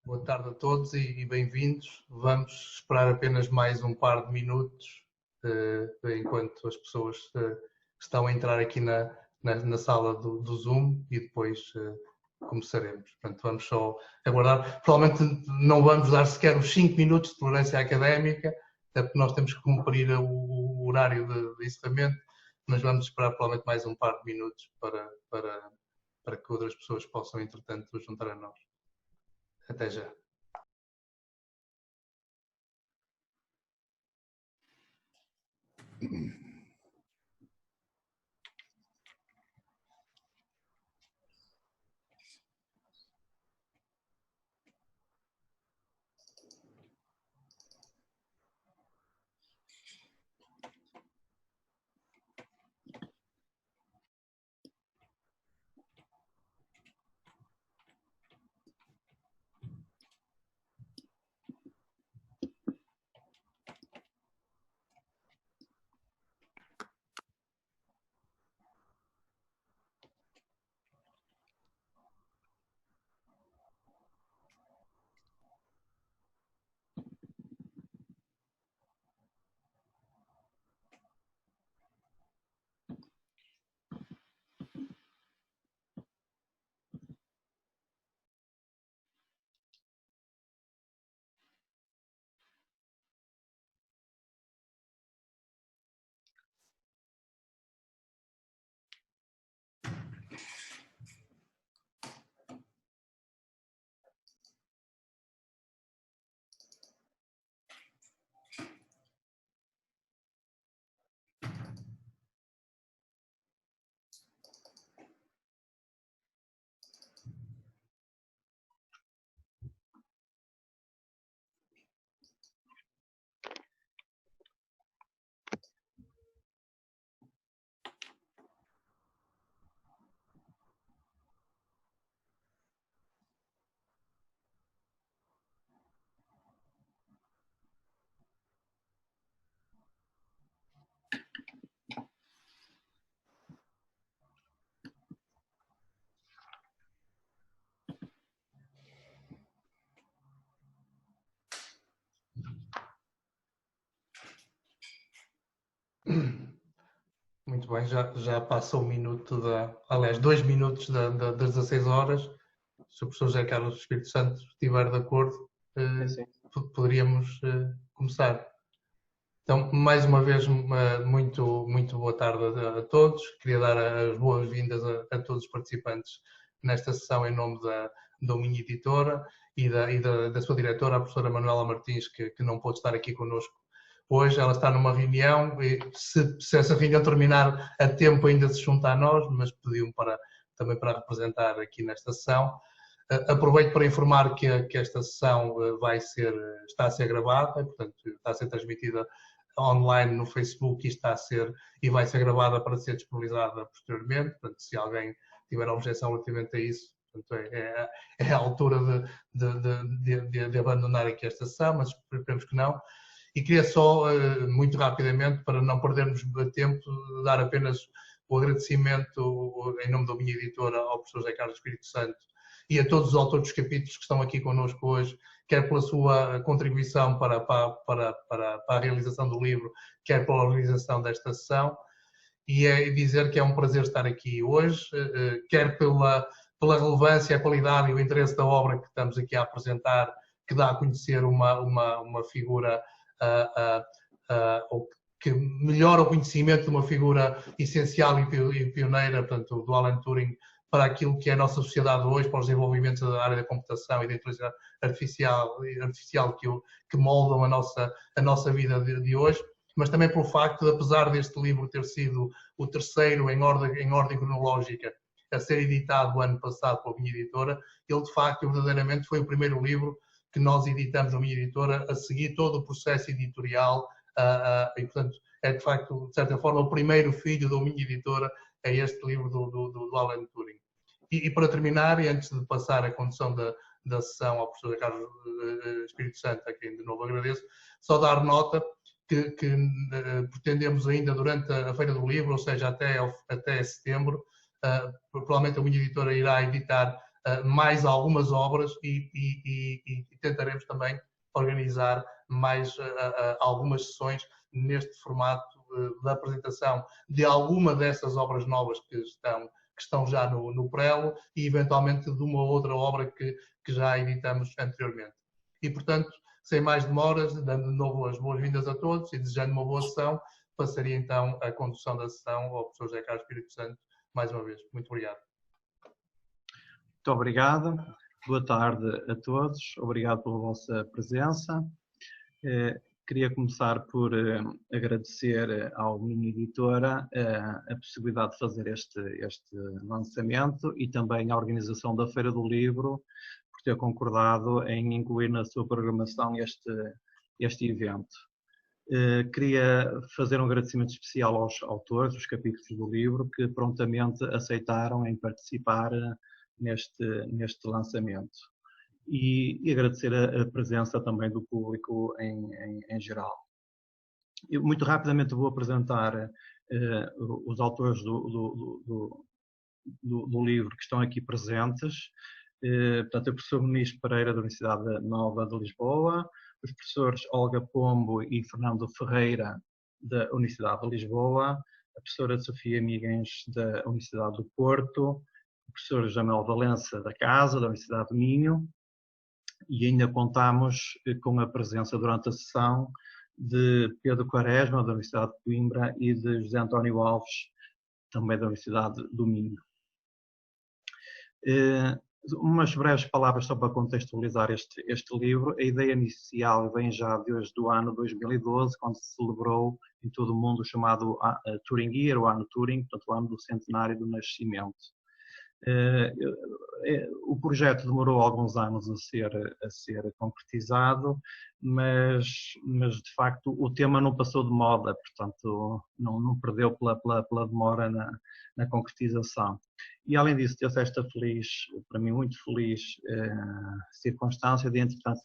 Boa tarde a todos e bem-vindos. Vamos esperar apenas mais um par de minutos enquanto as pessoas estão a entrar aqui na sala do Zoom e depois começaremos. Portanto, vamos só aguardar. Provavelmente não vamos dar sequer os 5 minutos de tolerância académica, até porque nós temos que cumprir o horário de encerramento, mas vamos esperar provavelmente mais um par de minutos para que outras pessoas possam, entretanto, juntar a nós. Até já. Muito bem, já passa um minuto, aliás, 2 minutos das 16 horas. Se o professor José Carlos do Espírito Santo estiver de acordo, poderíamos começar. Então, mais uma vez, muito boa tarde a todos. Queria dar as boas-vindas a todos os participantes nesta sessão em nome da minha editora e da sua diretora, a professora Manuela Martins, que não pôde estar aqui connosco hoje. Ela está numa reunião e se essa reunião terminar a tempo ainda se junta a nós, mas pediu-me também para representar aqui nesta sessão. Aproveito para informar que esta sessão está a ser gravada, portanto está a ser transmitida online no Facebook e vai ser gravada para ser disponibilizada posteriormente. Portanto, se alguém tiver objeção relativamente a isso, portanto, é a altura de abandonar aqui esta sessão, mas esperemos que não. E queria só, muito rapidamente, para não perdermos tempo, dar apenas o agradecimento em nome da minha editora ao professor José Carlos Espírito Santo e a todos os autores dos capítulos que estão aqui connosco hoje, quer pela sua contribuição para a realização do livro, quer pela organização desta sessão. E dizer que é um prazer estar aqui hoje, quer pela relevância, a qualidade e o interesse da obra que estamos aqui a apresentar, que dá a conhecer uma figura que melhora o conhecimento de uma figura essencial e pioneira, portanto, do Alan Turing, para aquilo que é a nossa sociedade hoje, para os desenvolvimentos da área da computação e da inteligência artificial que moldam a nossa vida de hoje, mas também pelo facto de, apesar deste livro ter sido o terceiro em ordem cronológica a ser editado o ano passado pela minha editora, ele de facto verdadeiramente foi o primeiro livro que nós editamos na minha editora a seguir todo o processo editorial e, portanto, é de facto, de certa forma, o primeiro filho da minha editora é este livro do Alan Turing. E para terminar, e antes de passar a condução da sessão ao professor Carlos Espírito Santo, a quem de novo agradeço, só dar nota que pretendemos ainda durante a Feira do Livro, ou seja, até setembro, provavelmente a minha editora irá editar mais algumas obras e tentaremos também organizar mais algumas sessões neste formato da apresentação de alguma dessas obras novas que estão já no prelo e eventualmente de uma outra obra que já editamos anteriormente. E, portanto, sem mais demoras, dando de novo as boas-vindas a todos e desejando uma boa sessão, passaria então a condução da sessão ao professor José Carlos Espírito Santo, mais uma vez. Muito obrigado. Muito obrigado. Boa tarde a todos. Obrigado pela vossa presença. Queria começar por agradecer ao Minha Editora a possibilidade de fazer este lançamento e também à organização da Feira do Livro por ter concordado em incluir na sua programação este evento. Queria fazer um agradecimento especial aos autores dos capítulos do livro que prontamente aceitaram em participar neste lançamento. E agradecer a presença também do público em geral. Eu muito rapidamente vou apresentar os autores do livro que estão aqui presentes. Portanto, o professor Muniz Pereira da Universidade Nova de Lisboa, os professores Olga Pombo e Fernando Ferreira da Universidade de Lisboa, a professora Sofia Miguens da Universidade do Porto, o professor Jamel Valença da Casa, da Universidade de Minho, e ainda contamos com a presença durante a sessão de Pedro Quaresma, da Universidade de Coimbra, e de José António Alves, também da Universidade do Minho. Umas breves palavras só para contextualizar este livro. A ideia inicial vem já desde o ano 2012, quando se celebrou em todo o mundo o chamado Turing Year, o ano Turing, portanto o ano do centenário do nascimento. O projeto demorou alguns anos a ser concretizado, mas de facto o tema não passou de moda, portanto não perdeu pela demora na concretização. E além disso, teve esta feliz, para mim muito feliz, circunstância de entretanto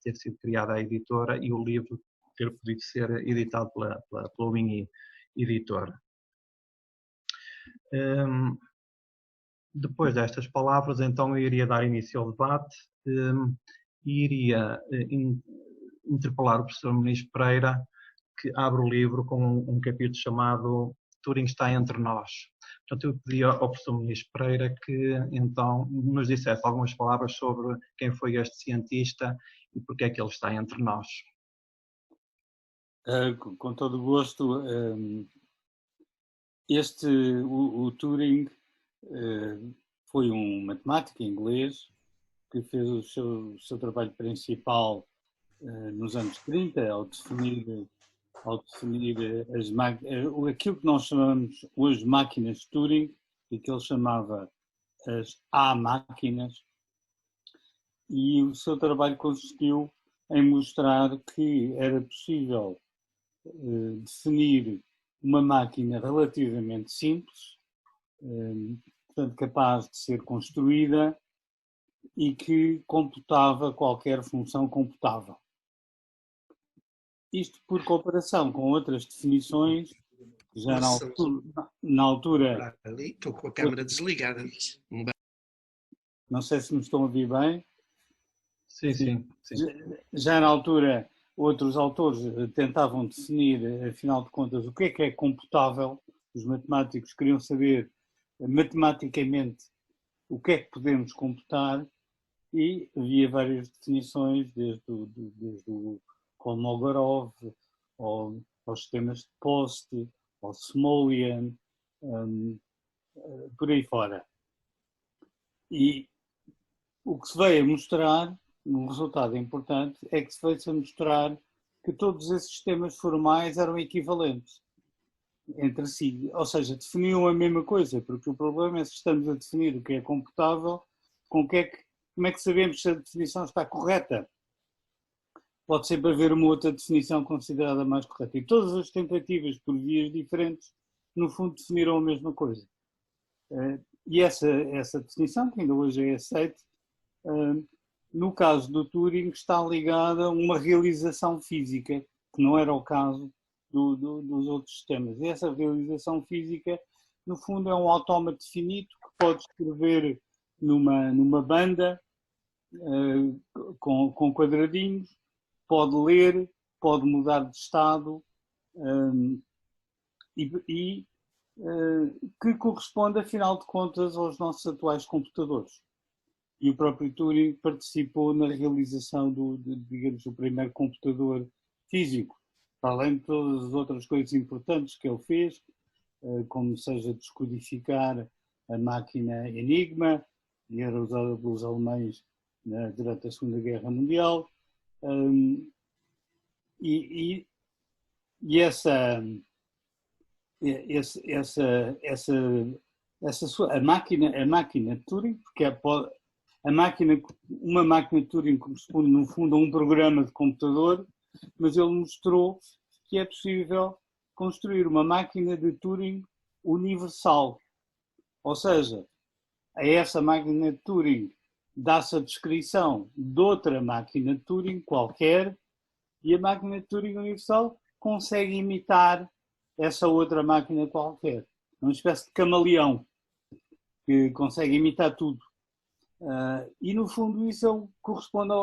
ter sido criada a editora e o livro ter podido ser editado pela Winnie Editora. Depois destas palavras, então, eu iria dar início ao debate e iria interpelar o professor Muniz Pereira, que abre o livro com um capítulo chamado Turing está entre nós. Portanto, eu pedi ao professor Muniz Pereira que, então, nos dissesse algumas palavras sobre quem foi este cientista e porque é que ele está entre nós. Com todo o gosto. O Turing foi um matemático inglês que fez o seu trabalho principal nos anos 30, ao definir aquilo que nós chamamos hoje máquinas de Turing e que ele chamava as A-máquinas, e o seu trabalho consistiu em mostrar que era possível definir uma máquina relativamente simples, portanto capaz de ser construída e que computava qualquer função computável. Isto por comparação com outras definições, já na altura... Ali, estou com a câmera desligada. Não sei se me estão a ouvir bem. Sim. Já na altura, outros autores tentavam definir, afinal de contas, o que é computável. Os matemáticos queriam saber, matematicamente, o que é que podemos computar, e havia várias definições, desde o Kolmogorov, aos sistemas de Post, ao Smolian, por aí fora. E o que se veio a mostrar, um resultado importante, é que se veio a mostrar que todos esses sistemas formais eram equivalentes entre si, ou seja, definiam a mesma coisa, porque o problema é se estamos a definir o que é computável, como é que sabemos se a definição está correta? Pode sempre haver uma outra definição considerada mais correta. E todas as tentativas por vias diferentes, no fundo, definiram a mesma coisa. E essa definição, que ainda hoje é aceita, no caso do Turing, está ligada a uma realização física, que não era o caso dos outros sistemas. E essa realização física, no fundo, é um autómata finito que pode escrever numa banda com quadradinhos, pode ler, pode mudar de estado e que corresponde, afinal de contas, aos nossos atuais computadores. E o próprio Turing participou na realização digamos, do primeiro computador físico, para além de todas as outras coisas importantes que ele fez, como seja descodificar a máquina Enigma, que era usada pelos alemães durante a Segunda Guerra Mundial, e a máquina Turing, porque uma máquina Turing corresponde no fundo a um programa de computador, mas ele mostrou que é possível construir uma máquina de Turing universal. Ou seja, a essa máquina de Turing dá-se a descrição de outra máquina de Turing qualquer e a máquina de Turing universal consegue imitar essa outra máquina qualquer. É uma espécie de camaleão que consegue imitar tudo. E, no fundo, isso corresponde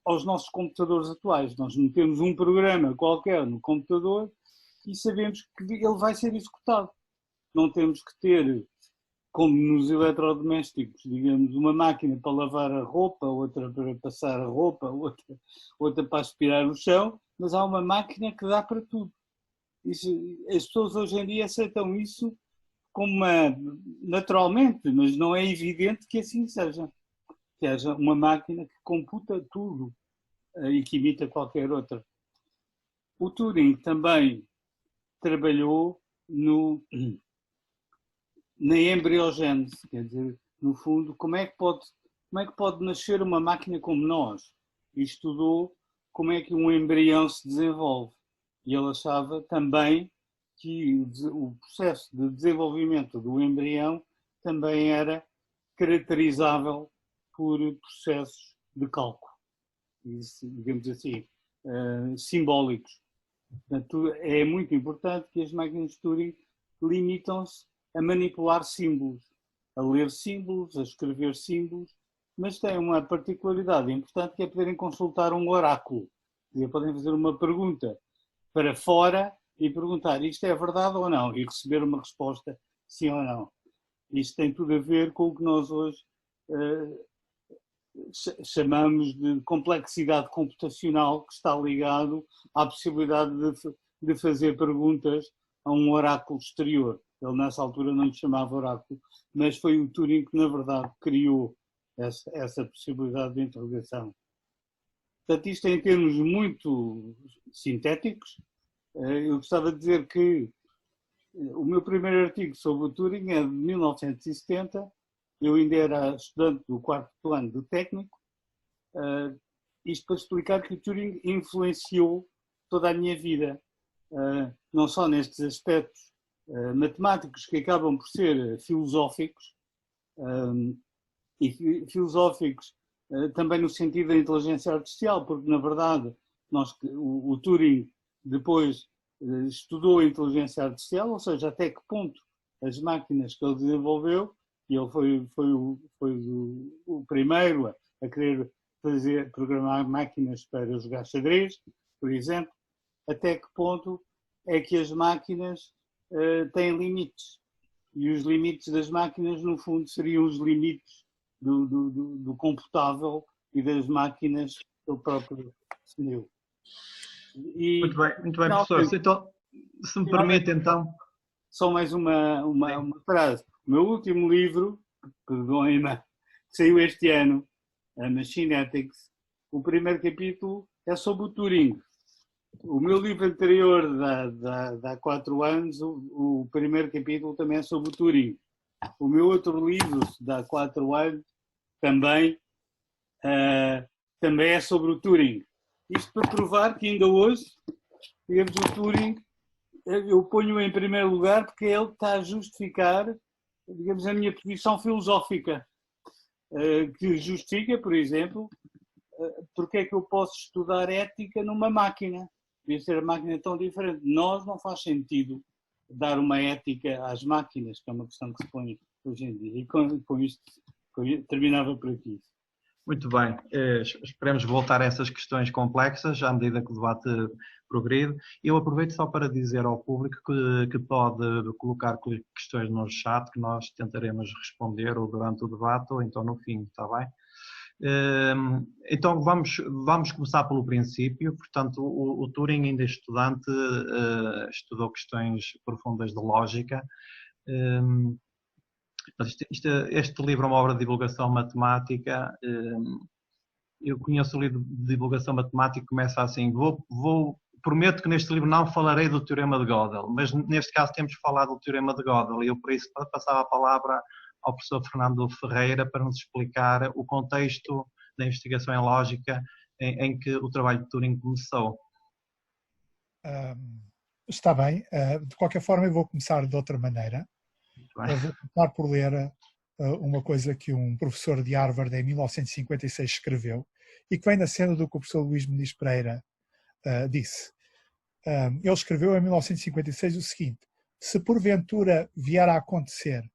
aos nossos computadores atuais. Nós metemos um programa qualquer no computador e sabemos que ele vai ser executado. Não temos que ter, como nos eletrodomésticos, digamos, uma máquina para lavar a roupa, outra para passar a roupa, outra para aspirar o chão, mas há uma máquina que dá para tudo. As pessoas hoje em dia aceitam isso como naturalmente, mas não é evidente que assim seja. Que haja uma máquina que computa tudo e que imita qualquer outra. O Turing também trabalhou na embriogênese, quer dizer, no fundo, como é que pode nascer uma máquina como nós? E estudou como é que um embrião se desenvolve. E ele achava também que o processo de desenvolvimento do embrião também era caracterizável por processos de cálculo, digamos assim, simbólicos. Portanto, é muito importante que as máquinas de Turing limitam-se a manipular símbolos, a ler símbolos, a escrever símbolos, mas têm uma particularidade importante que é poderem consultar um oráculo. E podem fazer uma pergunta para fora e perguntar isto é verdade ou não e receber uma resposta sim ou não. Isto tem tudo a ver com o que nós hoje chamamos de complexidade computacional, que está ligado à possibilidade de fazer perguntas a um oráculo exterior. Ele nessa altura não lhe chamava oráculo, mas foi o Turing que na verdade criou essa possibilidade de interrogação. Portanto, isto em termos muito sintéticos. Eu gostava de dizer que o meu primeiro artigo sobre o Turing é de 1970. Eu ainda era estudante do 4º ano do técnico. Isto para explicar que o Turing influenciou toda a minha vida, não só nestes aspectos matemáticos que acabam por ser filosóficos, e filosóficos também no sentido da inteligência artificial, porque na verdade o Turing depois estudou a inteligência artificial, ou seja, até que ponto as máquinas que ele desenvolveu, e ele foi o primeiro a querer programar máquinas para jogar xadrez, por exemplo, até que ponto é que as máquinas têm limites. E os limites das máquinas, no fundo, seriam os limites do computável e das máquinas que ele próprio definiu. Muito bem, professor. Então, se me permite, então. Só mais uma frase. O meu último livro, perdoem-me, que saiu este ano, a Machine Ethics, o primeiro capítulo é sobre o Turing. O meu livro anterior, de há 4 anos, o primeiro capítulo também é sobre o Turing. O meu outro livro, de há 4 anos, também é sobre o Turing. Isto para provar que ainda hoje, digamos, o Turing, eu ponho em primeiro lugar porque ele está a justificar, digamos, a minha posição filosófica, que justifica, por exemplo, porque é que eu posso estudar ética numa máquina. Devia ser a máquina tão diferente. Nós não faz sentido dar uma ética às máquinas, que é uma questão que se põe hoje em dia. E com Terminava por aqui. Muito bem. Esperemos voltar a essas questões complexas à medida que o debate progride. Eu aproveito só para dizer ao público que pode colocar questões no chat que nós tentaremos responder ou durante o debate ou então no fim, está bem? Então vamos começar pelo princípio. Portanto, o Turing, ainda estudante, estudou questões profundas de lógica. Este livro é uma obra de divulgação matemática. Eu conheço o livro de divulgação matemática que começa assim: prometo que neste livro não falarei do Teorema de Gödel, mas neste caso temos falado do Teorema de Gödel, e eu por isso passava a palavra ao professor Fernando Ferreira para nos explicar o contexto da investigação em lógica em que o trabalho de Turing começou. Está bem. De qualquer forma, eu vou começar de outra maneira. Eu vou começar por ler uma coisa que um professor de Harvard em 1956 escreveu e que vem na cena do que o professor Luís Muniz Pereira disse. Ele escreveu em 1956 o seguinte: se porventura vier a acontecer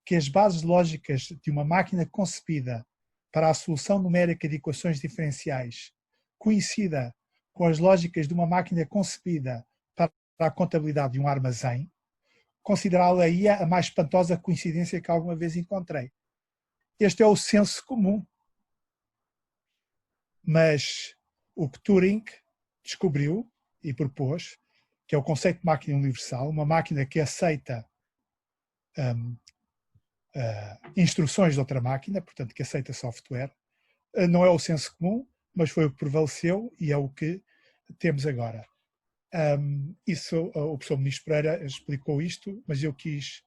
que as bases lógicas de uma máquina concebida para a solução numérica de equações diferenciais coincida com as lógicas de uma máquina concebida para a contabilidade de um armazém, considerá-la-ia a mais espantosa coincidência que alguma vez encontrei. Este é o senso comum. Mas o que Turing descobriu e propôs, que é o conceito de máquina universal, uma máquina que aceita instruções de outra máquina, portanto que aceita software, não é o senso comum, mas foi o que prevaleceu e é o que temos agora. O professor Muniz Pereira explicou isto, mas eu quis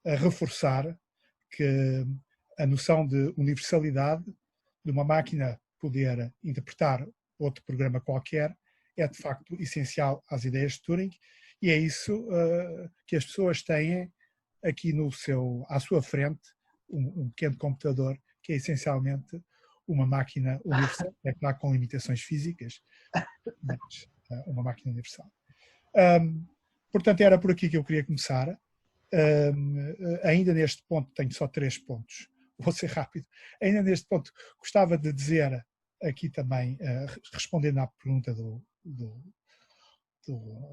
reforçar que a noção de universalidade de uma máquina poder interpretar outro programa qualquer é de facto essencial às ideias de Turing, e é isso que as pessoas têm aqui à sua frente, um pequeno computador que é essencialmente uma máquina universal, é claro com limitações físicas, mas uma máquina universal. Portanto, era por aqui que eu queria começar. Ainda neste ponto, tenho só 3 pontos, vou ser rápido. Ainda neste ponto, gostava de dizer aqui também, respondendo à pergunta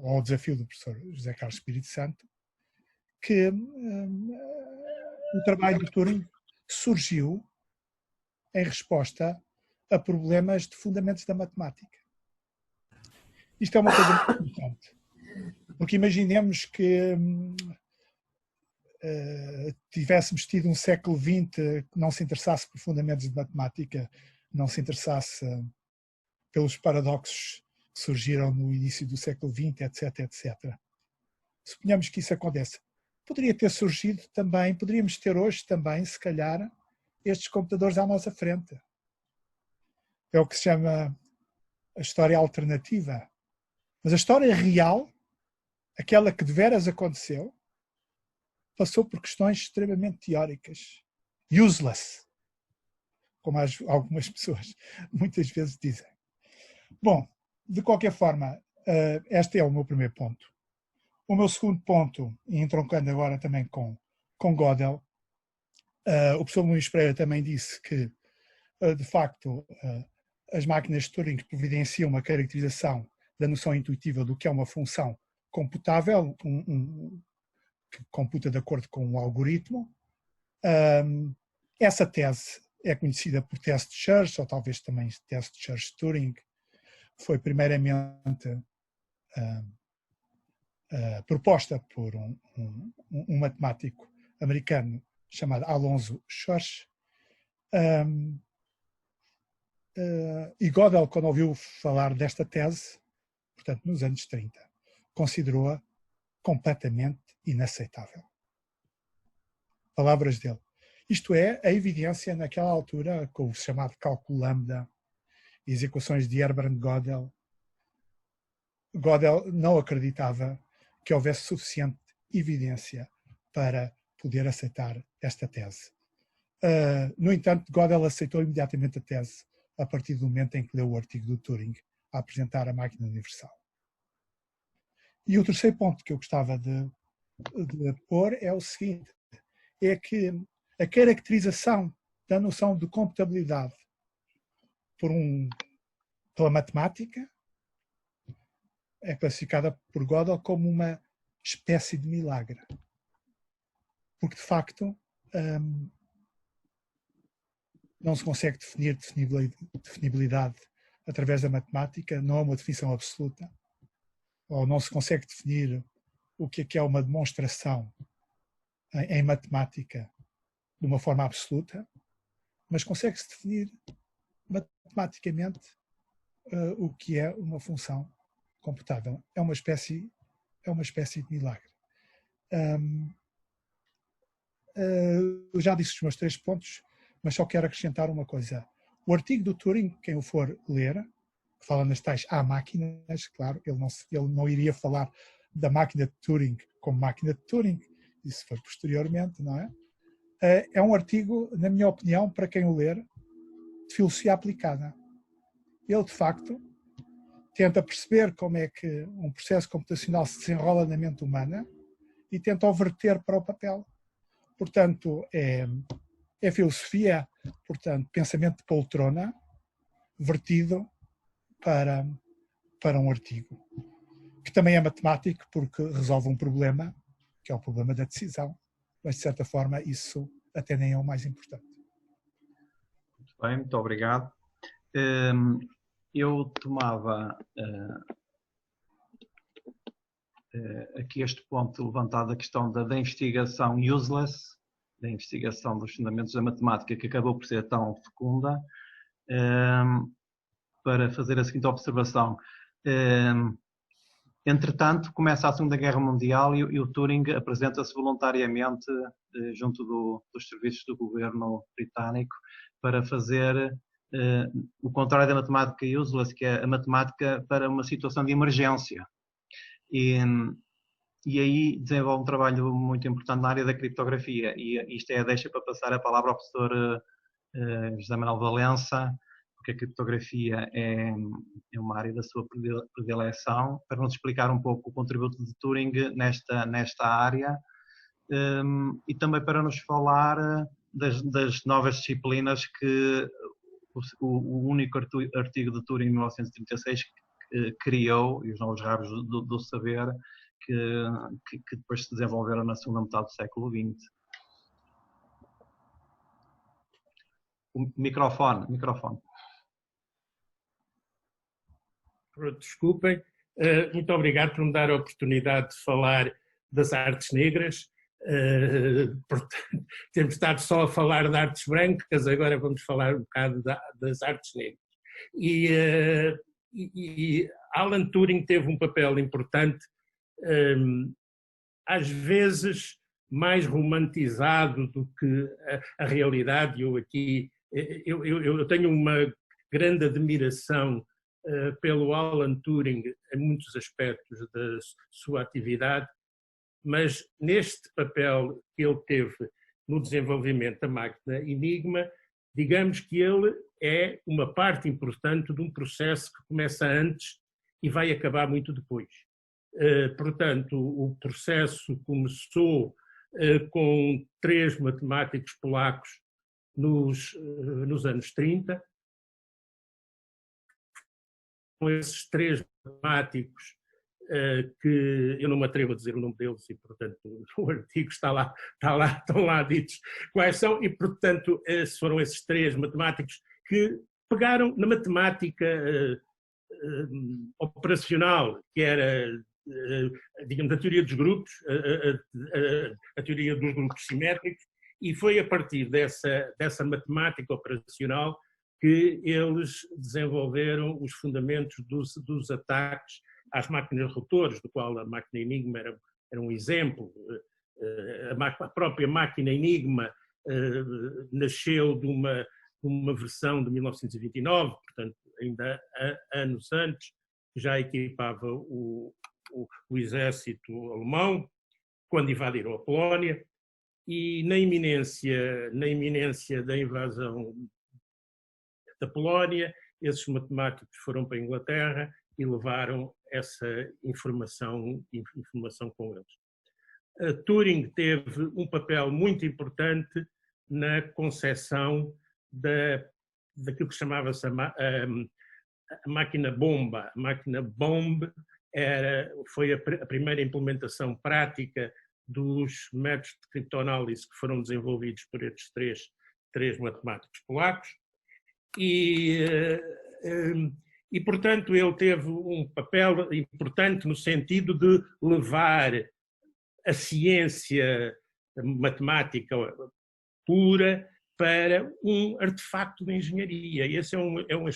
ao desafio do professor José Carlos Espírito Santo, que o trabalho de Turing surgiu em resposta a problemas de fundamentos da matemática. Isto é uma coisa muito importante, porque imaginemos que tivéssemos tido um século XX que não se interessasse por fundamentos de matemática, não se interessasse pelos paradoxos que surgiram no início do século XX, etc, etc. Suponhamos que isso acontece. Poderia ter surgido também, poderíamos ter hoje também, se calhar, estes computadores à nossa frente. É o que se chama a história alternativa. Mas a história real, aquela que de veras aconteceu, passou por questões extremamente teóricas. Useless, como algumas pessoas muitas vezes dizem. Bom, de qualquer forma, este é o meu primeiro ponto. O meu segundo ponto, e entroncando agora também com Gödel, o professor Luís Pereira também disse que, de facto, as máquinas de Turing providenciam uma caracterização da noção intuitiva do que é uma função computável, que computa de acordo com um algoritmo. Essa tese é conhecida por teste de Church, ou talvez também teste de Church-Turing. Foi primeiramente proposta por um matemático americano chamado Alonzo Church. E Gödel, quando ouviu falar desta tese, portanto nos anos 30, considerou-a completamente inaceitável. Palavras dele. Isto é, a evidência naquela altura, com o chamado cálculo lambda e as equações de Hermann Gödel, Gödel não acreditava que houvesse suficiente evidência para poder aceitar esta tese. No entanto, Gödel aceitou imediatamente a tese a partir do momento em que leu o artigo do Turing a apresentar a máquina universal. E o terceiro ponto que eu gostava de pôr é o seguinte, é que a caracterização da noção de computabilidade pela matemática é classificada por Gödel como uma espécie de milagre. Porque, de facto, não se consegue definir definibilidade através da matemática, não é uma definição absoluta, ou não se consegue definir o que é uma demonstração em matemática de uma forma absoluta, mas consegue-se definir matematicamente o que é uma função computável. É uma espécie de milagre. Eu já disse os meus 3 pontos, mas só quero acrescentar uma coisa. O artigo do Turing, quem o for ler, que fala nas tais máquinas, claro, ele não iria falar da máquina de Turing como máquina de Turing, isso foi posteriormente, não é? É um artigo, na minha opinião, para quem o ler, de filosofia aplicada. Ele, de facto, tenta perceber como é que um processo computacional se desenrola na mente humana e tenta o verter para o papel. Portanto, é filosofia, portanto, pensamento de poltrona, vertido para um artigo, que também é matemático porque resolve um problema, que é o problema da decisão, mas de certa forma isso até nem é o mais importante. Muito bem, muito obrigado. Eu tomava aqui este ponto levantado, a questão da investigação useless, da investigação dos fundamentos da matemática, que acabou por ser tão fecunda, para fazer a seguinte observação. Entretanto, começa a Segunda Guerra Mundial e o Turing apresenta-se voluntariamente junto dos serviços do governo britânico para fazer o contrário da matemática useless, que é a matemática para uma situação de emergência. E aí desenvolve um trabalho muito importante na área da criptografia. E isto é a deixa para passar a palavra ao professor José Manuel Valença, porque a criptografia é uma área da sua predileção, para nos explicar um pouco o contributo de Turing nesta área e também para nos falar das novas disciplinas que o único artigo de Turing em 1936 criou, e os novos rabos do saber que depois se desenvolveram na segunda metade do século XX. O microfone. Desculpem, muito obrigado por me dar a oportunidade de falar das artes negras. Portanto, temos estado só a falar de artes brancas, agora vamos falar um bocado das artes negras. E Alan Turing teve um papel importante, às vezes mais romantizado do que a realidade. Eu tenho uma grande admiração pelo Alan Turing em muitos aspectos da sua atividade, mas neste papel que ele teve no desenvolvimento da máquina Enigma, digamos que ele é uma parte importante de um processo que começa antes e vai acabar muito depois. Portanto, o processo começou com 3 matemáticos polacos nos anos 30. Com esses 3 matemáticos, que eu não me atrevo a dizer o nome deles e, portanto, o artigo estão lá ditos quais são, e, portanto, foram esses 3 matemáticos que pegaram na matemática operacional, que era, digamos, a teoria dos grupos, a teoria dos grupos simétricos, e foi a partir dessa matemática operacional que eles desenvolveram os fundamentos dos ataques às máquinas rotores, do qual a máquina Enigma era um exemplo. A própria máquina Enigma nasceu de uma versão de 1929, portanto, ainda anos antes, que já equipava o exército alemão, quando invadiram a Polónia, e na iminência da invasão da Polónia, esses matemáticos foram para a Inglaterra e levaram essa informação com eles. Turing teve um papel muito importante na concepção daquilo que chamava-se a máquina bomba. A máquina bomb foi a primeira implementação prática dos métodos de criptoanálise que foram desenvolvidos por estes três matemáticos polacos. E, portanto, ele teve um papel importante no sentido de levar a ciência matemática pura para um artefacto de engenharia. E esse é um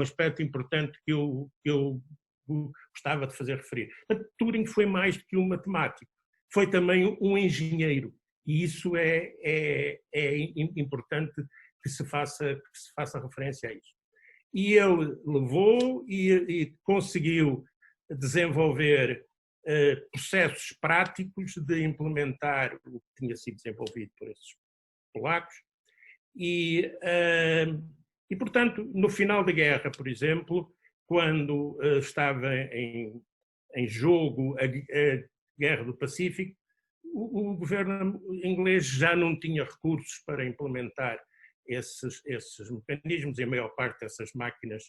aspecto importante que eu gostava de fazer referir. Turing foi mais do que um matemático, foi também um engenheiro. E isso é importante que se faça referência a isso. E ele levou e conseguiu desenvolver processos práticos de implementar o que tinha sido desenvolvido por esses polacos. E, portanto, no final da guerra, por exemplo, quando estava em jogo a Guerra do Pacífico, o governo inglês já não tinha recursos para implementar esses mecanismos, e a maior parte dessas máquinas,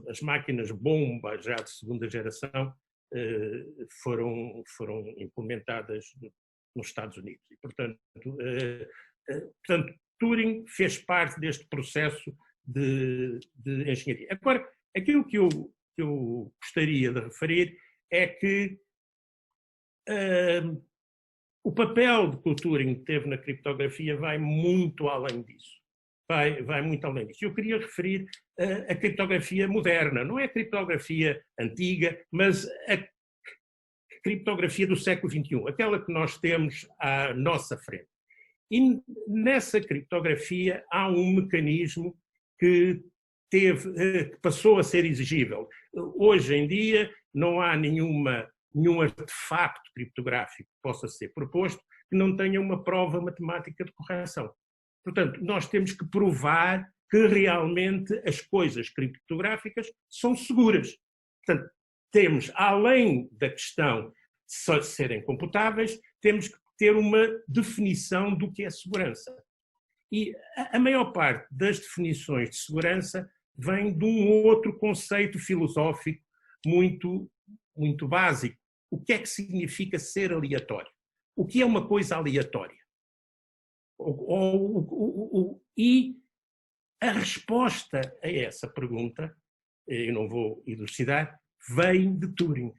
as máquinas bomba já de segunda geração, foram implementadas nos Estados Unidos. E, portanto, Turing fez parte deste processo de engenharia. Agora, aquilo que eu gostaria de referir é que o papel que o Turing teve na criptografia vai muito além disso. Vai muito além disso. Eu queria referir a criptografia moderna, não é a criptografia antiga, mas a criptografia do século XXI, aquela que nós temos à nossa frente. E nessa criptografia há um mecanismo que passou a ser exigível. Hoje em dia não há nenhum artefacto criptográfico que possa ser proposto que não tenha uma prova matemática de correção. Portanto, nós temos que provar que realmente as coisas criptográficas são seguras. Portanto, temos, além da questão de serem computáveis, temos que ter uma definição do que é segurança. E a maior parte das definições de segurança vem de um outro conceito filosófico muito, muito básico. O que é que significa ser aleatório? O que é uma coisa aleatória? E a resposta a essa pergunta, eu não vou elucidar, vem de Turing.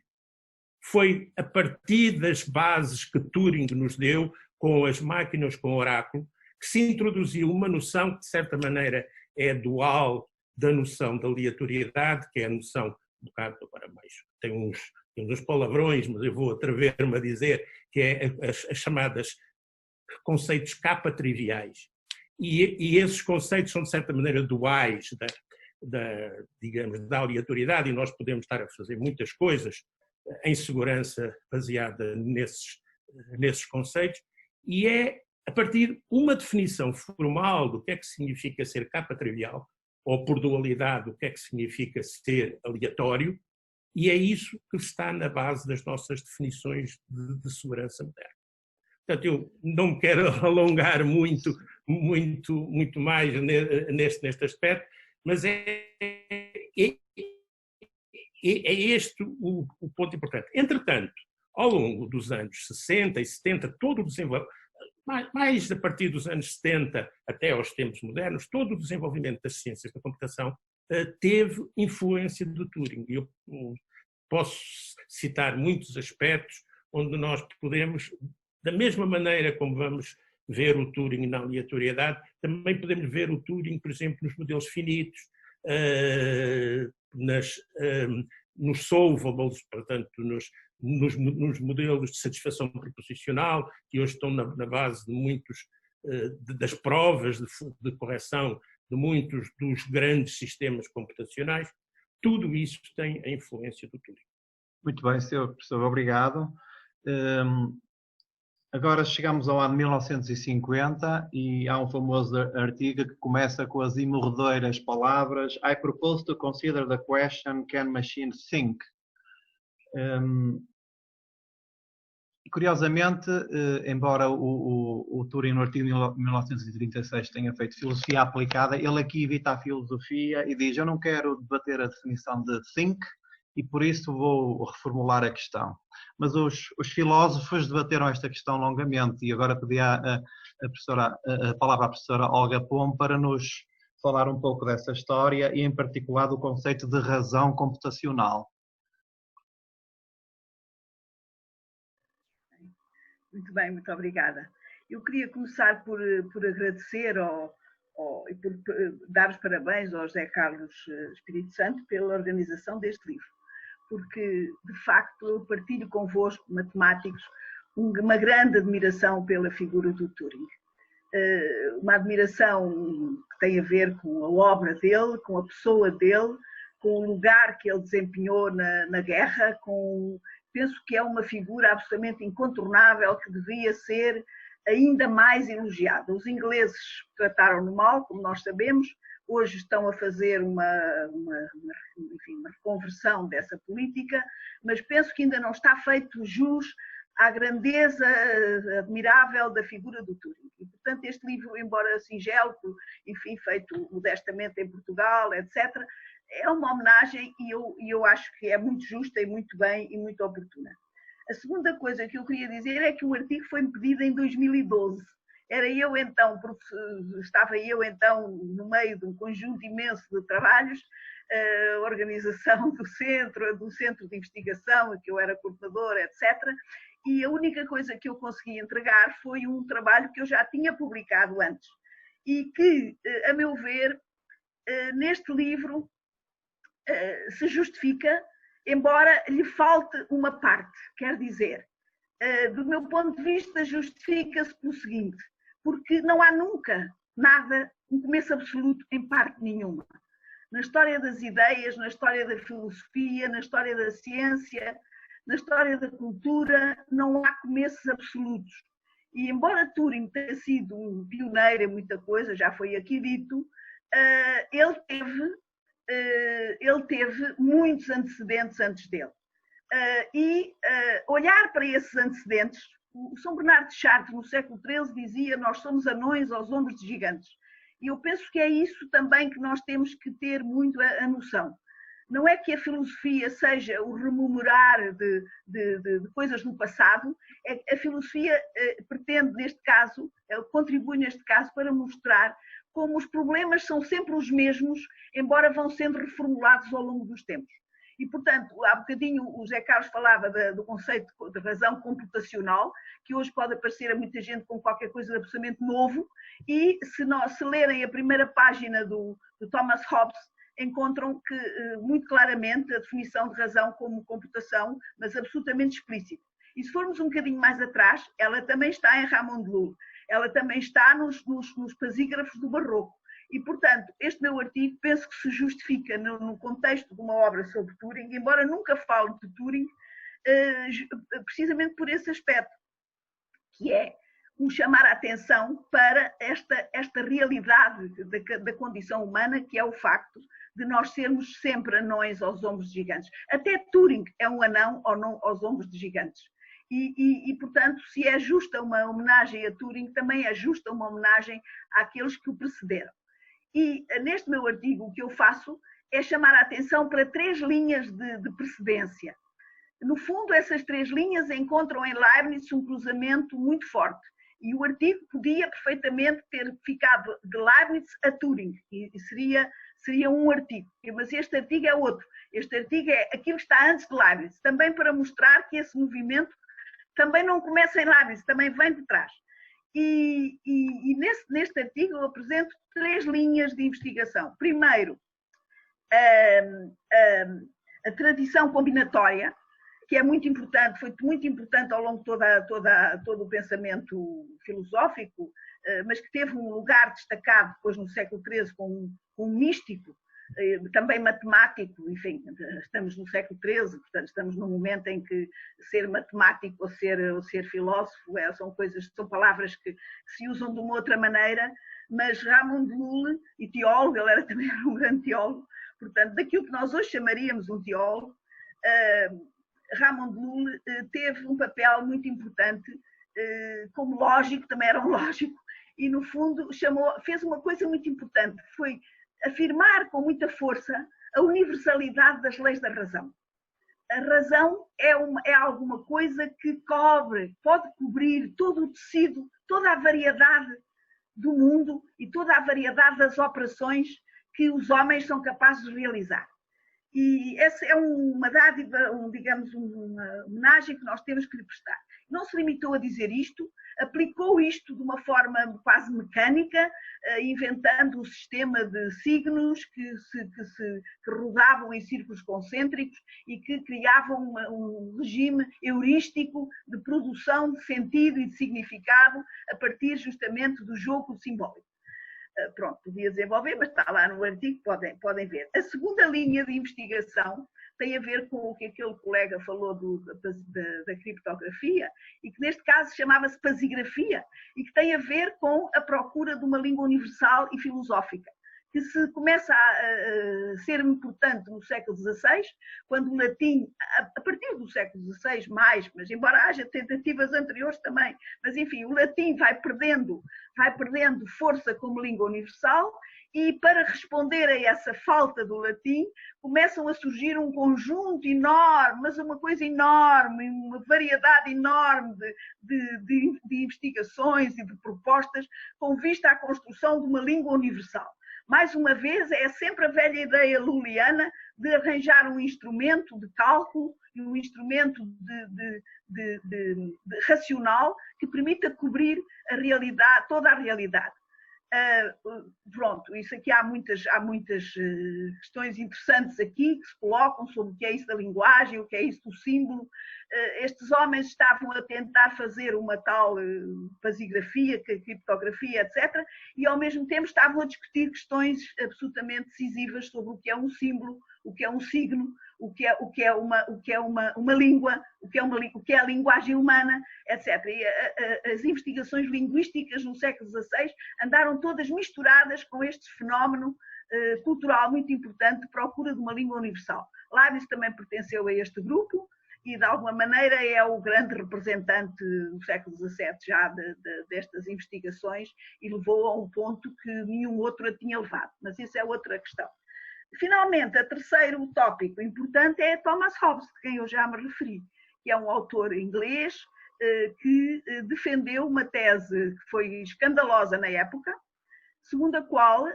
Foi a partir das bases que Turing nos deu, com as máquinas com oráculo, que se introduziu uma noção que, de certa maneira, é dual da noção da aleatoriedade, que é a noção, um bocado agora mais, tem uns palavrões, mas eu vou atrever-me a dizer, que é as chamadas conceitos capa-triviais. E esses conceitos são, de certa maneira, duais digamos, da aleatoriedade, e nós podemos estar a fazer muitas coisas em segurança baseada nesses conceitos, e é a partir de uma definição formal do que é que significa ser capa-trivial, ou por dualidade, o que é que significa ser aleatório, e é isso que está na base das nossas definições de segurança moderna. Portanto, eu não me quero alongar muito mais neste aspecto, mas é este o ponto importante. Entretanto, ao longo dos anos 60 e 70, todo o desenvolvimento, mais a partir dos anos 70 até aos tempos modernos, todo o desenvolvimento das ciências da computação teve influência do Turing. Eu posso citar muitos aspectos onde nós podemos, da mesma maneira como vamos ver o Turing na aleatoriedade, também podemos ver o Turing, por exemplo, nos modelos finitos, nos solvables, portanto, nos modelos de satisfação proposicional, que hoje estão na base de muitos das provas de correção de muitos dos grandes sistemas computacionais. Tudo isso tem a influência do Turing. Muito bem, Sr. Professor, obrigado. Agora chegamos ao ano 1950 e há um famoso artigo que começa com as imorredeiras palavras I propose to consider the question, can machines think? Curiosamente, embora o Turing no artigo de 1936 tenha feito filosofia aplicada, ele aqui evita a filosofia e diz: eu não quero debater a definição de think e por isso vou reformular a questão. Mas os filósofos debateram esta questão longamente e agora pedi a palavra à professora Olga Pom para nos falar um pouco dessa história e em particular do conceito de razão computacional. Muito bem, muito obrigada. Eu queria começar por agradecer e por dar os parabéns ao José Carlos Espírito Santo pela organização deste livro, porque, de facto, eu partilho convosco, matemáticos, uma grande admiração pela figura do Turing. Uma admiração que tem a ver com a obra dele, com a pessoa dele, com o lugar que ele desempenhou na guerra, penso que é uma figura absolutamente incontornável que devia ser ainda mais elogiada. Os ingleses trataram-no mal, como nós sabemos, hoje estão a fazer uma reconversão dessa política, mas penso que ainda não está feito jus à grandeza admirável da figura do Turing. E, portanto, este livro, embora singelo, enfim, feito modestamente em Portugal, etc., é uma homenagem e eu acho que é muito justa e muito bem e muito oportuna. A segunda coisa que eu queria dizer é que o artigo foi-me pedido em 2012. Estava eu então no meio de um conjunto imenso de trabalhos, a organização do centro de investigação, em que eu era coordenadora, etc. E a única coisa que eu consegui entregar foi um trabalho que eu já tinha publicado antes e que, a meu ver, neste livro se justifica, embora lhe falte uma parte. Quer dizer, do meu ponto de vista, justifica-se pelo seguinte, porque não há nunca nada, um começo absoluto em parte nenhuma. Na história das ideias, na história da filosofia, na história da ciência, na história da cultura, não há começos absolutos. E embora Turing tenha sido um pioneiro em muita coisa, já foi aqui dito, ele teve muitos antecedentes antes dele. Olhar para esses antecedentes, o São Bernardo de Chartres, no século XIII, dizia: nós somos anões aos ombros de gigantes. E eu penso que é isso também que nós temos que ter muito a noção. Não é que a filosofia seja o rememorar de coisas do passado, a filosofia pretende, neste caso, contribui neste caso para mostrar como os problemas são sempre os mesmos, embora vão sendo reformulados ao longo dos tempos. E, portanto, há bocadinho o José Carlos falava do conceito de razão computacional, que hoje pode aparecer a muita gente com qualquer coisa de absolutamente novo, e se lerem a primeira página do Thomas Hobbes, encontram que, muito claramente, a definição de razão como computação, mas absolutamente explícita. E se formos um bocadinho mais atrás, ela também está em Ramon de Llull, ela também está nos pasígrafos do Barroco. E, portanto, este meu artigo penso que se justifica no contexto de uma obra sobre Turing, embora nunca fale de Turing, precisamente por esse aspecto, que é um chamar a atenção para esta realidade da condição humana, que é o facto de nós sermos sempre anões aos ombros de gigantes. Até Turing é um anão aos ombros de gigantes. E, portanto, se é justa uma homenagem a Turing, também é justa uma homenagem àqueles que o precederam. E neste meu artigo o que eu faço é chamar a atenção para 3 linhas de precedência. No fundo, essas 3 linhas encontram em Leibniz um cruzamento muito forte. E o artigo podia perfeitamente ter ficado de Leibniz a Turing, e seria um artigo. Mas este artigo é outro. Este artigo é aquilo que está antes de Leibniz, também para mostrar que esse movimento também não começa em Leibniz, também vem de trás. E neste artigo eu apresento 3 linhas de investigação. Primeiro, a tradição combinatória, que é muito importante, foi muito importante ao longo de todo o pensamento filosófico, mas que teve um lugar destacado depois no século XIII com um místico, também matemático. Enfim, estamos no século XIII, portanto estamos num momento em que ser matemático ou ser filósofo são palavras que se usam de uma outra maneira, mas Ramon de Llull, e teólogo, ele era também um grande teólogo, portanto daquilo que nós hoje chamaríamos um teólogo, Ramon Llull teve um papel muito importante, como lógico, também era um lógico, e no fundo fez uma coisa muito importante, foi afirmar com muita força a universalidade das leis da razão. A razão é alguma coisa que pode cobrir todo o tecido, toda a variedade do mundo e toda a variedade das operações que os homens são capazes de realizar. E essa é uma dádiva, digamos, uma homenagem que nós temos que lhe prestar. Não se limitou a dizer isto, aplicou isto de uma forma quase mecânica, inventando um sistema de signos que rodavam em círculos concêntricos e que criavam um regime heurístico de produção de sentido e de significado a partir justamente do jogo simbólico. Pronto, podia desenvolver, mas está lá no artigo, podem ver. A segunda linha de investigação tem a ver com o que aquele colega falou da criptografia e que neste caso chamava-se pasigrafia e que tem a ver com a procura de uma língua universal e filosófica, que se começa a ser importante no século XVI, quando o latim, a partir do século XVI mais, mas embora haja tentativas anteriores também, mas enfim, o latim vai perdendo força como língua universal e para responder a essa falta do latim, começam a surgir um conjunto enorme, mas uma coisa enorme, uma variedade enorme de investigações e de propostas com vista à construção de uma língua universal. Mais uma vez, é sempre a velha ideia lulliana de arranjar um instrumento de cálculo e um instrumento de racional que permita cobrir a realidade, toda a realidade. Pronto, isso aqui há muitas questões interessantes aqui que se colocam sobre o que é isso da linguagem, o que é isso do símbolo. Estes homens estavam a tentar fazer uma tal pasigrafia, criptografia, etc. E ao mesmo tempo estavam a discutir questões absolutamente decisivas sobre o que é um símbolo, o que é um signo, o que é uma língua, o que é a linguagem humana, etc. E as investigações linguísticas no século XVI andaram todas misturadas com este fenómeno cultural muito importante de procura de uma língua universal. Leibniz também pertenceu a este grupo e, de alguma maneira, é o grande representante do século XVII já destas investigações e levou a um ponto que nenhum outro a tinha levado. Mas isso é outra questão. Finalmente, o terceiro tópico importante é Thomas Hobbes, de quem eu já me referi, que é um autor inglês que defendeu uma tese que foi escandalosa na época, segundo a qual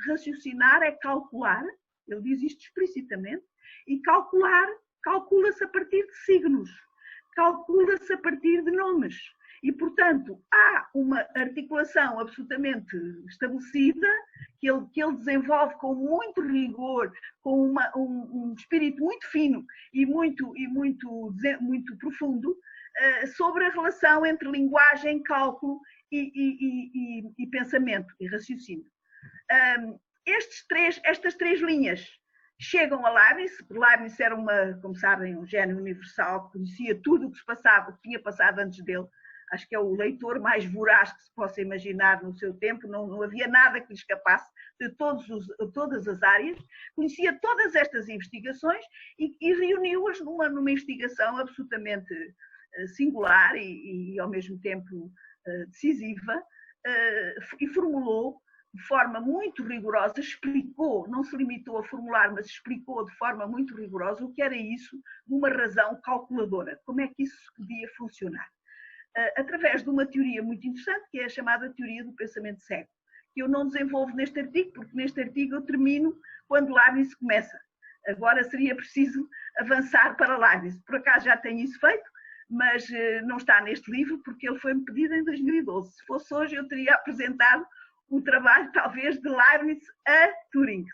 raciocinar é calcular, ele diz isto explicitamente, e calcula-se a partir de signos, calcula-se a partir de nomes. E, portanto, há uma articulação absolutamente estabelecida que ele desenvolve com muito rigor, com um espírito muito fino e muito profundo sobre a relação entre linguagem, cálculo e pensamento e raciocínio. Estas três linhas chegam a Leibniz. Leibniz era, como sabem, um gênio universal, conhecia tudo o que se passava, o que tinha passado antes dele. Acho que é o leitor mais voraz que se possa imaginar no seu tempo, não havia nada que lhe escapasse de todas as áreas, conhecia todas estas investigações e reuniu-as numa investigação absolutamente singular e ao mesmo tempo decisiva, e formulou de forma muito rigorosa, explicou, não se limitou a formular, mas explicou de forma muito rigorosa o que era isso de uma razão calculadora, como é que isso podia funcionar. Através de uma teoria muito interessante, que é a chamada teoria do pensamento cego, que eu não desenvolvo neste artigo, porque neste artigo eu termino quando Leibniz começa. Agora seria preciso avançar para Leibniz. Por acaso já tenho isso feito, mas não está neste livro, porque ele foi-me pedido em 2012. Se fosse hoje, eu teria apresentado um trabalho, talvez, de Leibniz a Turing,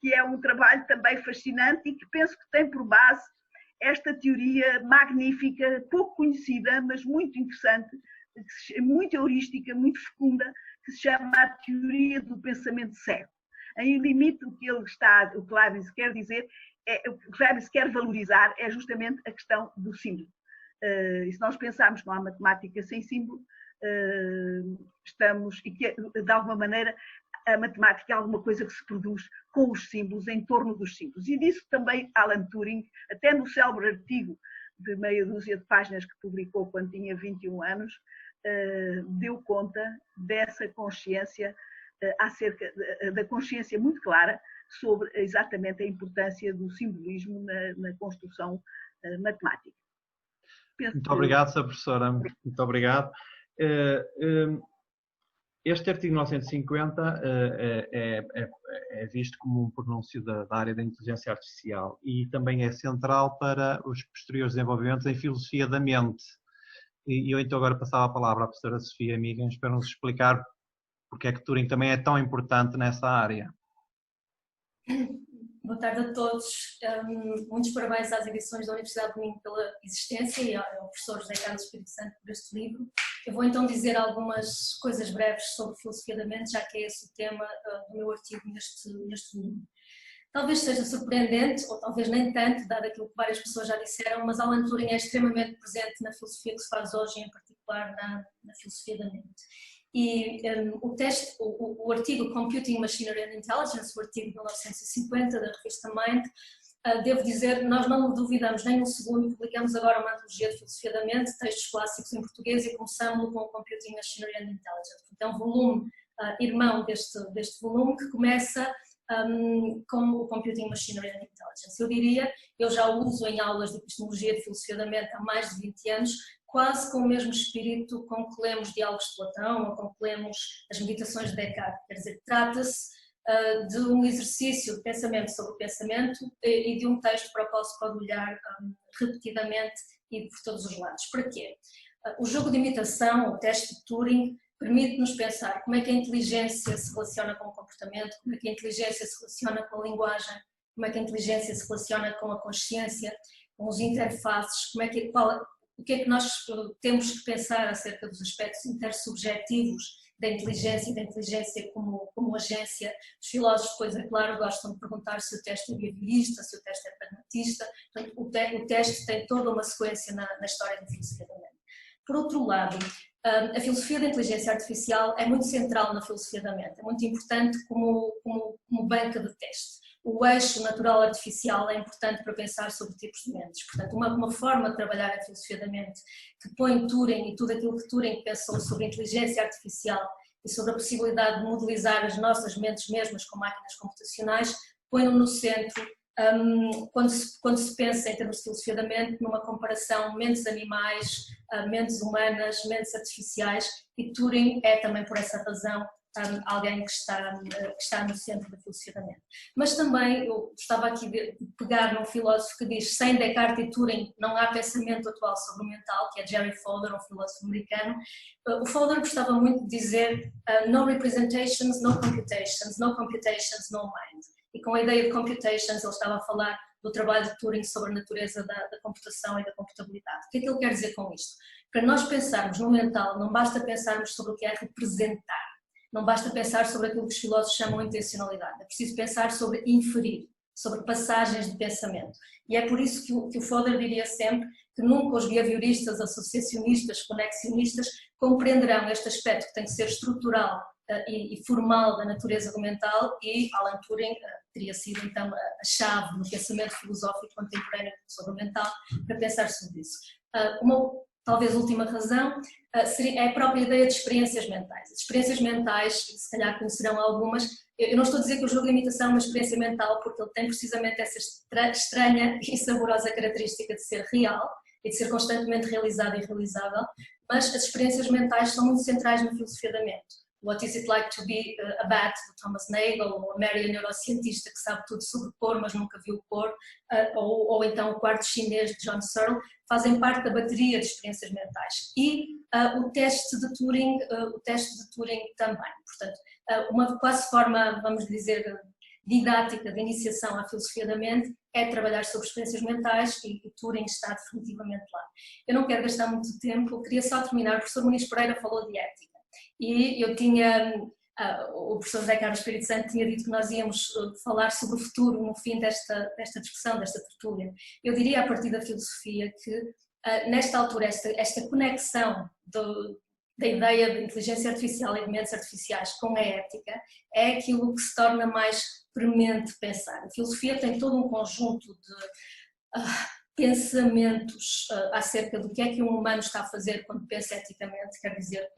que é um trabalho também fascinante e que penso que tem por base esta teoria magnífica, pouco conhecida, mas muito interessante, muito heurística, muito fecunda, que se chama a teoria do pensamento cego. Em limite, o que Leibniz quer dizer, o que Leibniz quer valorizar é justamente a questão do símbolo. E se nós pensarmos que não há matemática sem símbolo, e que, de alguma maneira, a matemática é alguma coisa que se produz com os símbolos, em torno dos símbolos. E disso também Alan Turing, até no célebre artigo de meia dúzia de páginas que publicou quando tinha 21 anos, deu conta dessa consciência, da consciência muito clara sobre exatamente a importância do simbolismo na construção matemática. Muito obrigado, Sra. Professora. Muito obrigado. Este artigo 950 é visto como um pronúncio da área da inteligência artificial e também é central para os posteriores desenvolvimentos em filosofia da mente. E eu então agora passava a palavra à professora Sofia Miguens para nos explicar porque é que Turing também é tão importante nessa área. Boa tarde a todos. Muitos parabéns às edições da Universidade de Minho pela existência e ao professor José Carlos Espírito Santo por este livro. Eu vou então dizer algumas coisas breves sobre filosofia da mente, já que é esse o tema do meu artigo neste volume. Talvez seja surpreendente, ou talvez nem tanto, dado aquilo que várias pessoas já disseram, mas Alan Turing é extremamente presente na filosofia que se faz hoje, em particular na filosofia da mente. E o artigo Computing Machinery and Intelligence, o artigo de 1950 da revista Mind, devo dizer, nós não duvidamos nem um segundo, publicamos agora uma antologia de filosofia da mente, textos clássicos em português e começamos com o Computing Machinery and Intelligence. Portanto, é um volume irmão deste volume que começa com o Computing Machinery and Intelligence. Eu diria, eu já o uso em aulas de epistemologia de filosofia da mente há mais de 20 anos, quase com o mesmo espírito com que lemos diálogos de Platão ou com que lemos as meditações de Descartes. Quer dizer, trata-se de um exercício de pensamento sobre o pensamento e de um texto para o qual se pode olhar repetidamente e por todos os lados. Para quê? O jogo de imitação, o teste de Turing, permite-nos pensar como é que a inteligência se relaciona com o comportamento, como é que a inteligência se relaciona com a linguagem, como é que a inteligência se relaciona com a consciência, com os interfaces, o que é que nós temos que pensar acerca dos aspectos intersubjetivos da inteligência e da inteligência como agência. Os filósofos, depois, é claro, gostam de perguntar se o teste é behaviorista, se o teste é pragmatista. Portanto, o teste tem toda uma sequência na história da filosofia da mente. Por outro lado, a filosofia da inteligência artificial é muito central na filosofia da mente, é muito importante como banca de teste. O eixo natural artificial é importante para pensar sobre tipos de mentes. Portanto, uma forma de trabalhar a filosofia da mente que põe Turing e tudo aquilo que Turing pensou sobre a inteligência artificial e sobre a possibilidade de modelizar as nossas mentes mesmas com máquinas computacionais, põe-no no centro quando se pensa em termos de filosofia da mente, numa comparação mentes animais, mentes humanas, mentes artificiais, e Turing é também por essa razão alguém que está no centro da filosofia da mente. Mas também eu gostava aqui de pegar num filósofo que diz: sem Descartes e Turing não há pensamento atual sobre o mental, que é Jerry Fowler, um filósofo americano. O Fowler gostava muito de dizer no representations, no computations, no mind. E com a ideia de computations ele estava a falar do trabalho de Turing sobre a natureza da computação e da computabilidade. O que é que ele quer dizer com isto? Para nós pensarmos no mental, não basta pensarmos sobre o que é representar. Não basta pensar sobre aquilo que os filósofos chamam de intencionalidade, é preciso pensar sobre inferir, sobre passagens de pensamento. E é por isso que o Fowler diria sempre que nunca os behavioristas, associacionistas, conexionistas compreenderão este aspecto que tem que ser estrutural e formal da natureza do mental, e Alan Turing teria sido então a chave no pensamento filosófico contemporâneo sobre o mental para pensar sobre isso. Talvez a última razão é a própria ideia de experiências mentais. As experiências mentais, se calhar conhecerão algumas, eu não estou a dizer que o jogo de imitação é uma experiência mental, porque ele tem precisamente essa estranha e saborosa característica de ser real e de ser constantemente realizado e realizável, mas as experiências mentais são muito centrais na filosofia da mente. What is it like to be a bat, do Thomas Nagel, ou a Mary, a neurocientista que sabe tudo sobre pôr, mas nunca viu pôr, ou então o quarto chinês de John Searle, fazem parte da bateria de experiências mentais. E o teste de Turing também. Portanto, uma quase forma, vamos dizer, didática de iniciação à filosofia da mente é trabalhar sobre experiências mentais, e Turing está definitivamente lá. Eu não quero gastar muito tempo, queria só terminar. O professor Muniz Pereira falou de ética. E eu o professor José Carlos Espírito Santo tinha dito que nós íamos falar sobre o futuro no fim desta discussão, desta tertúlia. Eu diria, a partir da filosofia, que nesta altura esta conexão da ideia de inteligência artificial e de mentes artificiais com a ética é aquilo que se torna mais premente pensar. A filosofia tem todo um conjunto de pensamentos acerca do que é que um humano está a fazer quando pensa eticamente, quer dizer,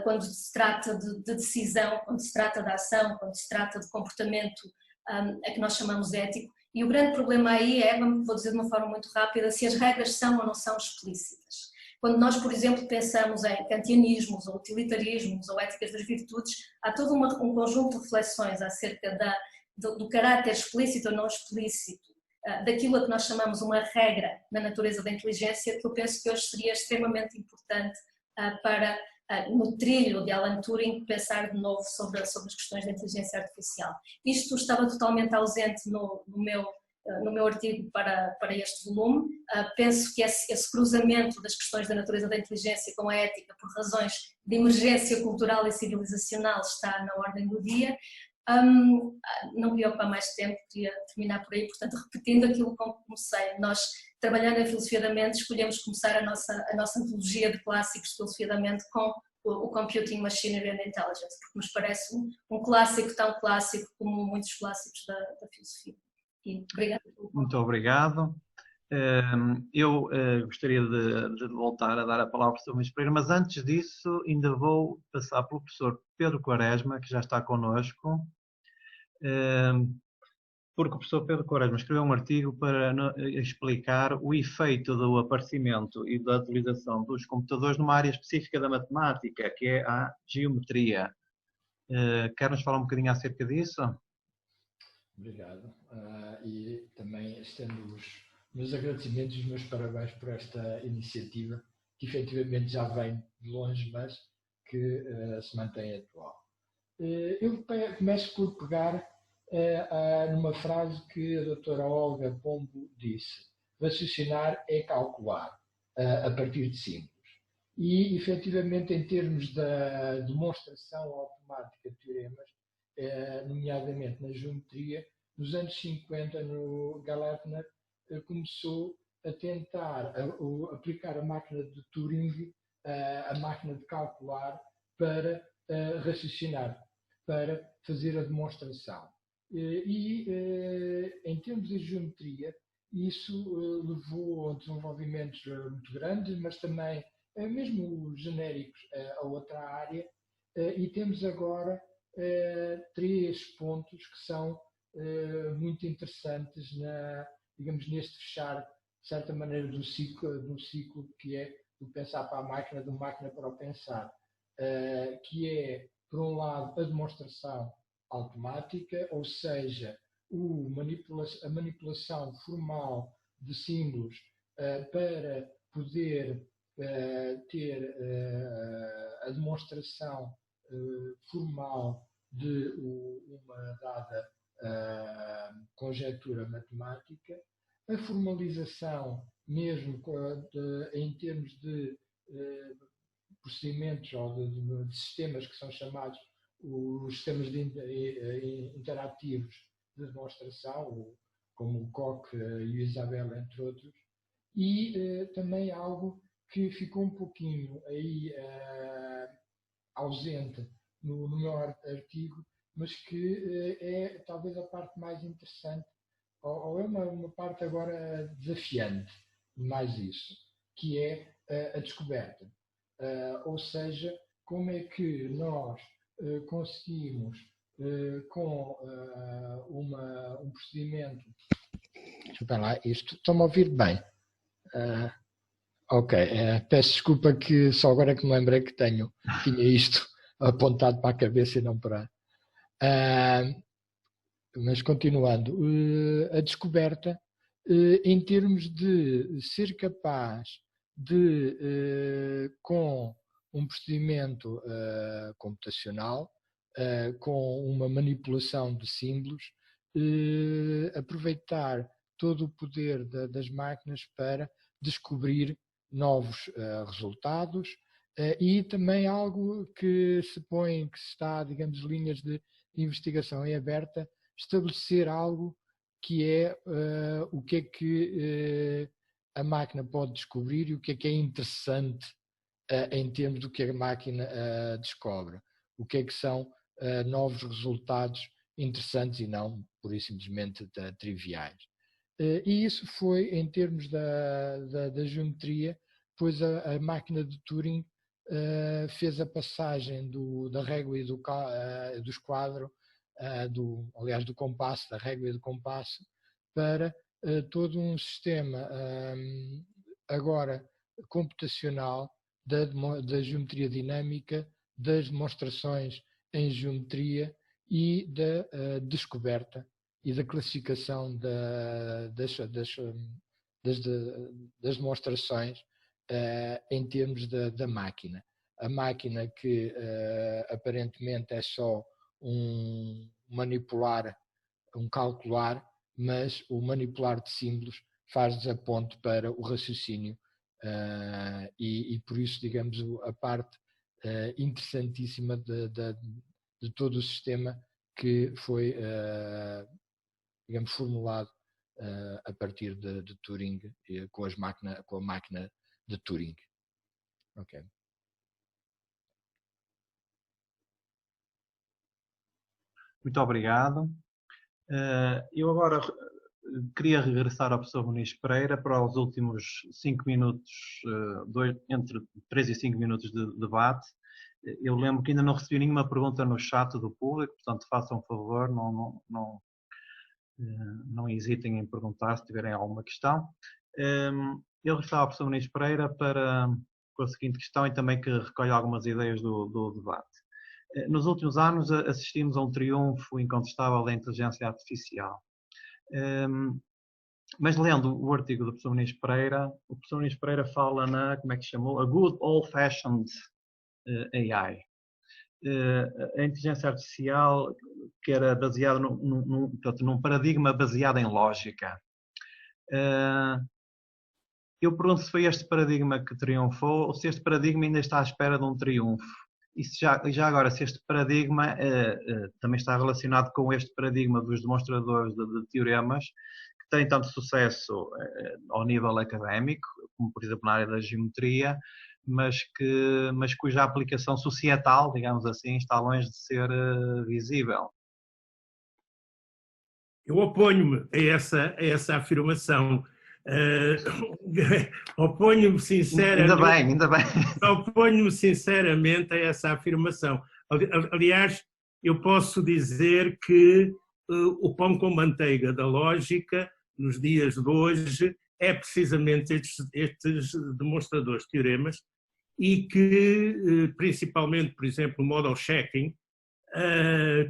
quando se trata de decisão, quando se trata de ação, quando se trata de comportamento a que nós chamamos ético. E o grande problema aí é, vou dizer de uma forma muito rápida, se as regras são ou não são explícitas. Quando nós, por exemplo, pensamos em kantianismos ou utilitarismos ou éticas das virtudes, há todo um conjunto de reflexões acerca do caráter explícito ou não explícito, daquilo a que nós chamamos uma regra na natureza da inteligência, que eu penso que hoje seria extremamente importante para, no trilho de Alan Turing, pensar de novo sobre as questões da inteligência artificial. Isto estava totalmente ausente no meu artigo para este volume. Penso que esse cruzamento das questões da natureza da inteligência com a ética, por razões de emergência cultural e civilizacional, está na ordem do dia. Não queria ocupar mais tempo, queria terminar por aí, portanto, repetindo aquilo com que comecei. Nós, trabalhando em filosofia da mente, escolhemos começar a nossa antologia de clássicos de filosofia da mente com o Computing, Machinery and Intelligence, porque nos parece um clássico tão clássico como muitos clássicos da filosofia. E obrigada. Muito obrigado. Eu gostaria de voltar a dar a palavra ao professor Luís Pereira, mas antes disso ainda vou passar pelo professor Pedro Quaresma, que já está connosco, porque o professor Pedro Quaresma escreveu um artigo para explicar o efeito do aparecimento e da utilização dos computadores numa área específica da matemática, que é a geometria. Quer-nos falar um bocadinho acerca disso? Obrigado. E também estendo os meus agradecimentos e os meus parabéns por esta iniciativa, que efetivamente já vem de longe, mas que se mantém atual. Eu começo por pegar numa frase que a doutora Olga Pombo disse: raciocinar é calcular, a partir de símbolos. E, efetivamente, em termos da demonstração automática de teoremas, nomeadamente na geometria, nos anos 50, no Galertner começou a tentar aplicar a máquina de Turing, a máquina de calcular, para raciocinar, para fazer a demonstração. Em termos de geometria, isso levou a desenvolvimentos muito grandes, mas também, mesmo genéricos, a outra área, e temos agora 3 pontos que são muito interessantes digamos, neste fechar, de certa maneira, do ciclo que é do pensar para a máquina, do máquina para o pensar, que é, por um lado, a demonstração automática, ou seja, a manipulação formal de símbolos para poder ter a demonstração formal de uma dada conjectura matemática, a formalização mesmo em termos de procedimentos ou de sistemas que são chamados os sistemas interativos de demonstração, como o Koch e o Isabel, entre outros, e também algo que ficou um pouquinho aí ausente no meu artigo, mas que é talvez a parte mais interessante, ou é uma parte agora desafiante, mais isso, que é a descoberta. Ou seja, como é que nós conseguimos, com um procedimento... Desculpem lá, estão-me a ouvir bem? Ok, peço desculpa que só agora é que me lembrei que tinha isto apontado para a cabeça e não para... mas continuando, a descoberta em termos de ser capaz de, com um procedimento computacional, com uma manipulação de símbolos, aproveitar todo o poder das máquinas para descobrir novos resultados, e também algo que se está, digamos, linhas de investigação em aberta, estabelecer algo que é o que é que a máquina pode descobrir e o que é interessante em termos do que a máquina descobre. O que é que são novos resultados interessantes e não, pura e simplesmente, triviais. E isso foi, em termos da geometria, pois a máquina de Turing fez a passagem da régua e do esquadro, aliás, do compasso, da régua e do compasso, para todo um sistema agora computacional da geometria dinâmica, das demonstrações em geometria e da descoberta e da classificação das demonstrações em termos da máquina. A máquina que aparentemente é só um manipular, um calcular, mas o manipular de símbolos faz-nos a ponte para o raciocínio e por isso, digamos, a parte interessantíssima de todo o sistema que foi, digamos, formulado a partir de Turing com a máquina de Turing. Ok. Muito obrigado. Eu agora queria regressar ao professor Muniz Pereira para os últimos 5 minutos, entre 3 e 5 minutos de debate. Eu lembro que ainda não recebi nenhuma pergunta no chat do público, portanto façam um favor, não hesitem em perguntar se tiverem alguma questão. Eu regressava ao professor Muniz Pereira com a seguinte questão e também que recolhe algumas ideias do debate. Nos últimos anos assistimos a um triunfo incontestável da inteligência artificial. Mas lendo o artigo do professor Muniz Pereira, o professor Muniz Pereira fala como é que chamou? A good old-fashioned AI. A inteligência artificial que era baseada num paradigma baseado em lógica. Eu pergunto se foi este paradigma que triunfou ou se este paradigma ainda está à espera de um triunfo. E já agora, se este paradigma também está relacionado com este paradigma dos demonstradores de teoremas, que têm tanto sucesso ao nível académico, como por exemplo na área da geometria, mas cuja aplicação societal, digamos assim, está longe de ser visível. Eu oponho-me a essa afirmação. Oponho-me sinceramente. Ainda bem. Oponho-me sinceramente a essa afirmação. Aliás, eu posso dizer que o pão com manteiga da lógica, nos dias de hoje, é precisamente estes demonstradores de teoremas e que, principalmente, por exemplo, o model checking,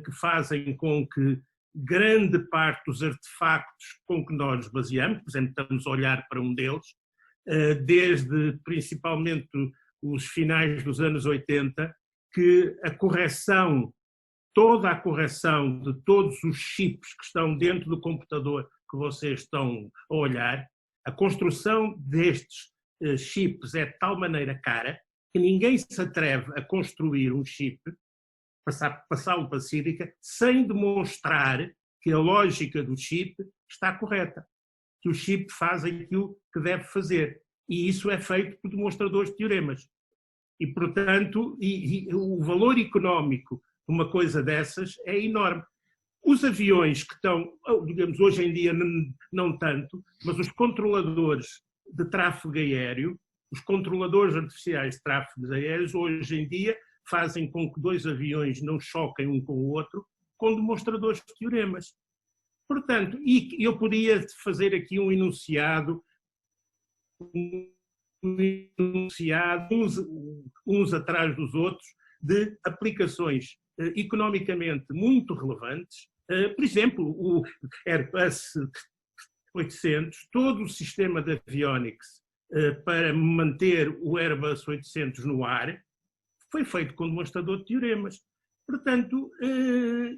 que fazem com que grande parte dos artefactos com que nós nos baseamos, por exemplo, estamos a olhar para um deles, desde principalmente os finais dos anos 80, que toda a correção de todos os chips que estão dentro do computador que vocês estão a olhar, a construção destes chips é de tal maneira cara que ninguém se atreve a construir um chip, passá-lo para a sílica, sem demonstrar que a lógica do chip está correta, que o chip faz aquilo que deve fazer. E isso é feito por demonstradores de teoremas. E, portanto, o valor económico de uma coisa dessas é enorme. Os aviões que estão, digamos, hoje em dia não tanto, mas os controladores de tráfego aéreo, os controladores artificiais de tráfego aéreos, hoje em dia fazem com que dois aviões não choquem um com o outro com demonstradores de teoremas. Portanto, e eu podia fazer aqui um enunciado uns atrás dos outros, de aplicações economicamente muito relevantes. Por exemplo, o Airbus 800, todo o sistema de avionics para manter o Airbus 800 no ar, foi feito com demonstrador de teoremas. Portanto,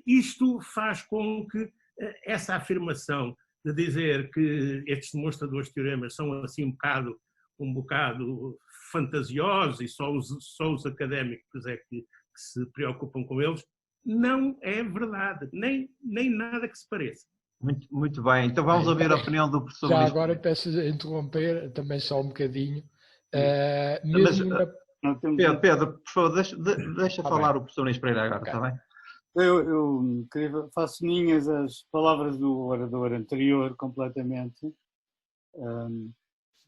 isto faz com que essa afirmação de dizer que estes demonstradores de teoremas são assim um bocado fantasiosos e só os académicos é que se preocupam com eles, não é verdade, nem nada que se pareça. Muito bem, então vamos ouvir a opinião do professor. Já agora peço de interromper também só um bocadinho. Pedro, por favor, deixa falar o professor Nunes Pereira agora, está bem? Eu faço minhas as palavras do orador anterior completamente.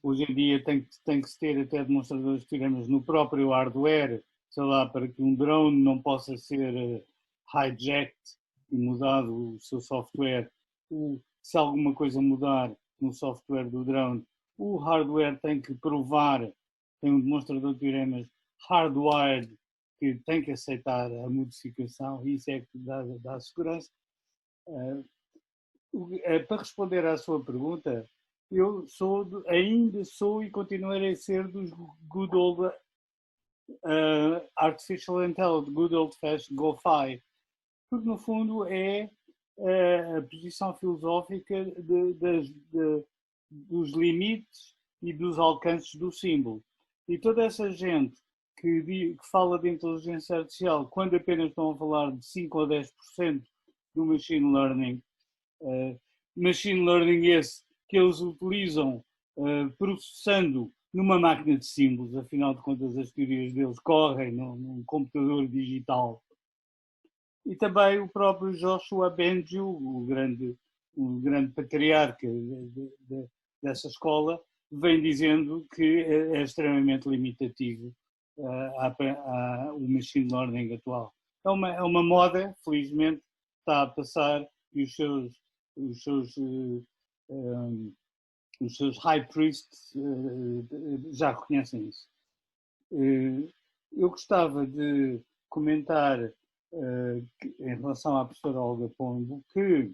Hoje em dia tem que se ter até demonstradores de teoremas no próprio hardware, sei lá, para que um drone não possa ser hijacked e mudado o seu software. Se alguma coisa mudar no software do drone, o hardware tem que provar, tem um demonstrador de teoremas hardwired que tem que aceitar a modificação, e isso é que dá segurança. Para responder à sua pergunta, eu ainda sou e continuarei a ser dos good old Artificial Intelligence, good old fashioned GoFi, porque no fundo é a posição filosófica dos limites e dos alcances do símbolo. E toda essa gente que fala de inteligência artificial, quando apenas estão a falar de 5 ou 10% do machine learning esse que eles utilizam processando numa máquina de símbolos, afinal de contas as teorias deles correm num computador digital. E também o próprio Joshua Bengio, o grande patriarca dessa escola, vem dizendo que é extremamente limitativo o machine learning atual. É uma moda, felizmente, está a passar, e os seus high priests já reconhecem isso. Eu gostava de comentar em relação à professora Olga Pombo que